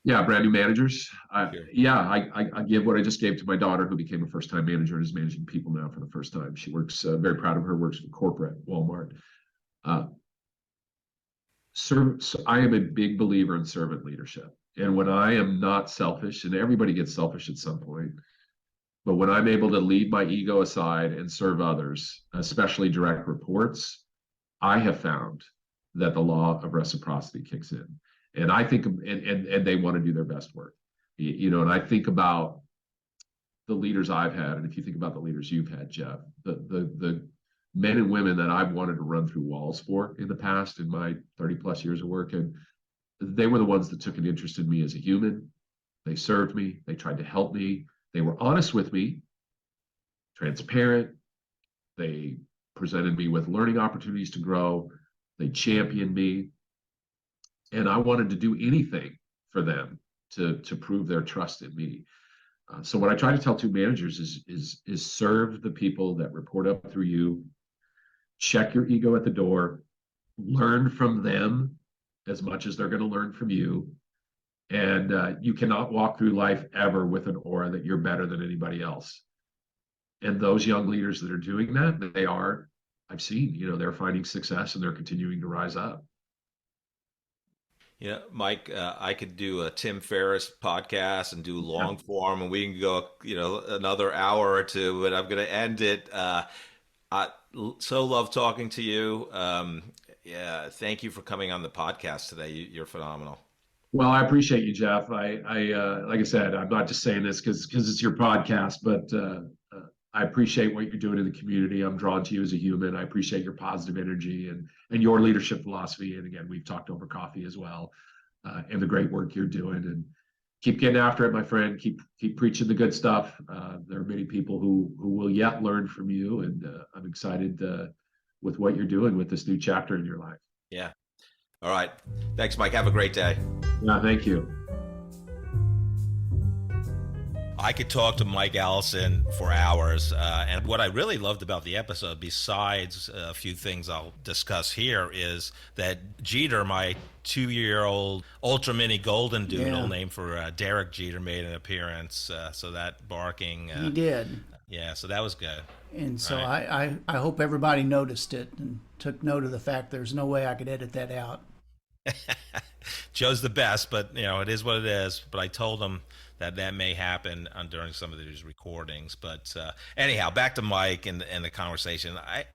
Yeah, brand new managers. Sure. I give what I just gave to my daughter, who became a first-time manager and is managing people now for the first time. She works, very proud of her, works for corporate Walmart. So I am a big believer in servant leadership. And when I am not selfish, and everybody gets selfish at some point, but when I'm able to leave my ego aside and serve others, especially direct reports, I have found that the law of reciprocity kicks in. And I think, and they want to do their best work, and I think about the leaders I've had, and if you think about the leaders you've had, Jeff, the men and women that I've wanted to run through walls for in the past, in my 30 plus years of work, and they were the ones that took an interest in me as a human. They served me. They tried to help me. They were honest with me, transparent. They presented me with learning opportunities to grow. They championed me. And I wanted to do anything for them to prove their trust in me. So what I try to tell to managers is serve the people that report up through you. Check your ego at the door. Learn from them as much as they're going to learn from you. And you cannot walk through life ever with an aura that you're better than anybody else. And those young leaders that are doing that, they are I've seen, they're finding success and they're continuing to rise up. Mike, I could do a Tim Ferriss podcast and do long form, and we can go, another hour or two, but I'm going to end it. I so love talking to you. Yeah, thank you for coming on the podcast today. You're phenomenal. Well, I appreciate you, Jeff. Like I said, I'm not just saying this because it's your podcast, but I appreciate what you're doing in the community. I'm drawn to you as a human. I appreciate your positive energy and your leadership philosophy. And again, we've talked over coffee as well, and the great work you're doing. And keep getting after it, my friend. Keep preaching the good stuff. There are many people who will yet learn from you, and I'm excited with what you're doing with this new chapter in your life. Yeah. All right. Thanks, Mike. Have a great day. Yeah, thank you. I could talk to Mike Allison for hours. And what I really loved about the episode, besides a few things I'll discuss here, is that Jeter, my 2-year-old Ultra Mini Golden Doodle, named for Derek Jeter, made an appearance. So that barking. He did. Yeah, so that was good. And so I hope everybody noticed it and took note of the fact there's no way I could edit that out. Joe's the best, but it is what it is. But I told him that may happen during some of these recordings. But anyhow, back to Mike and the conversation. A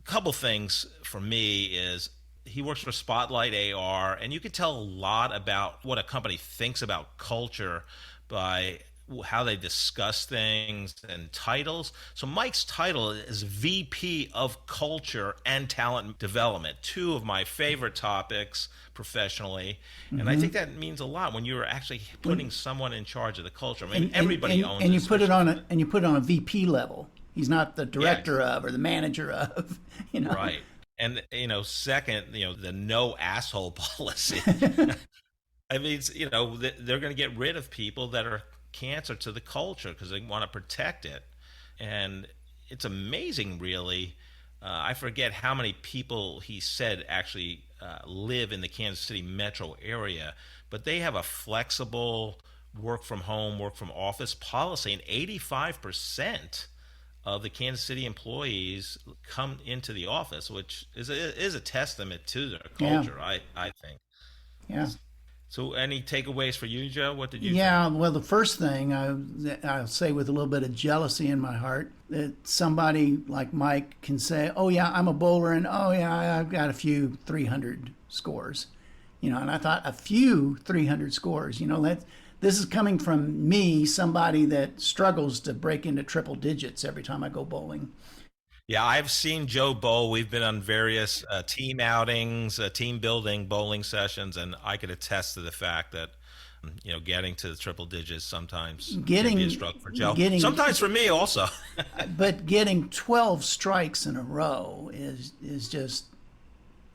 couple things for me is he works for Spotlight AR, and you can tell a lot about what a company thinks about culture by how they discuss things and titles. So Mike's title is VP of Culture and Talent Development, two of my favorite topics professionally. And I think that means a lot when you're actually putting someone in charge of the culture. I mean, everybody owns it. And you put it on a VP level. He's not the director of or the manager of, Right. And, second, the no asshole policy. I mean, they're going to get rid of people that are cancer to the culture because they want to protect it. And it's amazing, really. I forget how many people he said actually live in the Kansas City metro area, but they have a flexible work from home, work from office policy, and 85% of the Kansas City employees come into the office, which is a testament to their culture, I think. Yeah. So any takeaways for you, Joe? What did you think? Well, the first thing I'll say with a little bit of jealousy in my heart, that somebody like Mike can say, oh, yeah, I'm a bowler, and oh, yeah, I've got a few 300 scores. And I thought, a few 300 scores, this is coming from me, somebody that struggles to break into triple digits every time I go bowling. Yeah, I've seen Joe bowl. We've been on various team outings, team building bowling sessions, and I could attest to the fact that, getting to the triple digits sometimes can be a struggle for Joe. Sometimes for me also. But getting 12 strikes in a row is just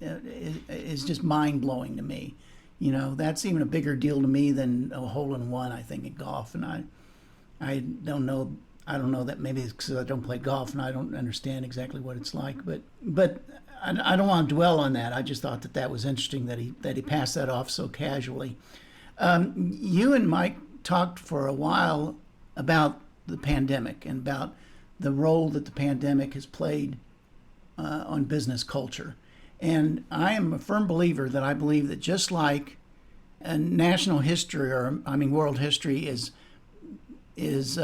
mind-blowing to me. That's even a bigger deal to me than a hole-in-one, I think, in golf. And I don't know. I don't know that maybe it's because I don't play golf and I don't understand exactly what it's like, but I don't want to dwell on that. I just thought that was interesting that he passed that off so casually. You and Mike talked for a while about the pandemic and about the role that the pandemic has played on business culture. And I am a firm believer that I believe that just like national history world history is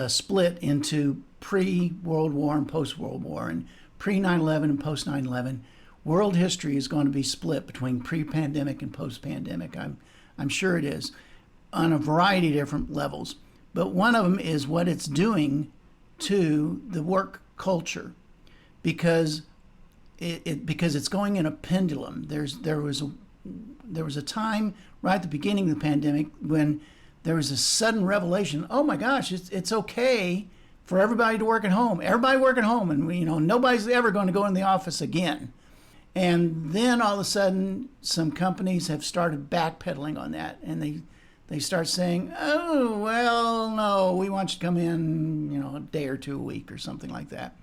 split into pre-World War and post-World War, and pre-9/11 and post-9/11. World history is going to be split between pre-pandemic and post-pandemic. I'm sure it is, on a variety of different levels. But one of them is what it's doing to the work culture, because it's going in a pendulum. There was a time right at the beginning of the pandemic when there was a sudden revelation. Oh my gosh, it's okay for everybody to work at home. Everybody work at home, and nobody's ever going to go in the office again. And then all of a sudden, some companies have started backpedaling on that, and they start saying, "Oh well, no, we want you to come in, a day or two a week or something like that."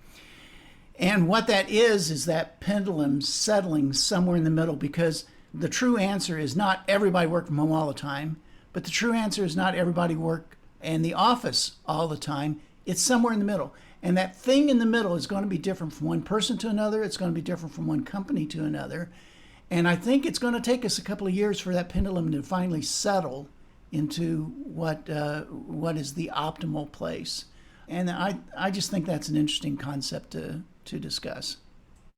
And what that is that pendulum settling somewhere in the middle, because the true answer is not everybody work from home all the time. But the true answer is not everybody work in the office all the time. It's somewhere in the middle. And that thing in the middle is going to be different from one person to another. It's going to be different from one company to another. And I think it's going to take us a couple of years for that pendulum to finally settle into what is the optimal place. And I just think that's an interesting concept to discuss.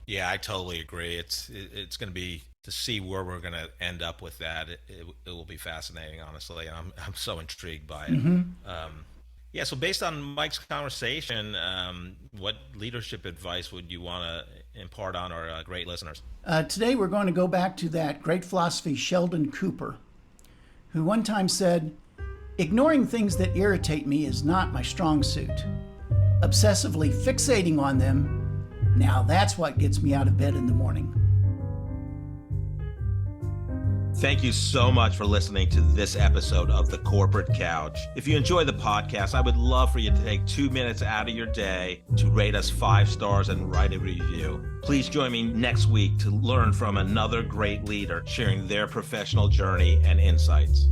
Yeah, I totally agree. It's going to be, to see where we're going to end up with that. It will be fascinating, honestly. I'm so intrigued by it. Yeah. So based on Mike's conversation, what leadership advice would you want to impart on our great listeners? Today we're going to go back to that great philosophy, Sheldon Cooper, who one time said, "Ignoring things that irritate me is not my strong suit. Obsessively fixating on them, now that's what gets me out of bed in the morning." Thank you so much for listening to this episode of The Corporate Couch. If you enjoy the podcast, I would love for you to take 2 minutes out of your day to rate us 5 stars and write a review. Please join me next week to learn from another great leader sharing their professional journey and insights.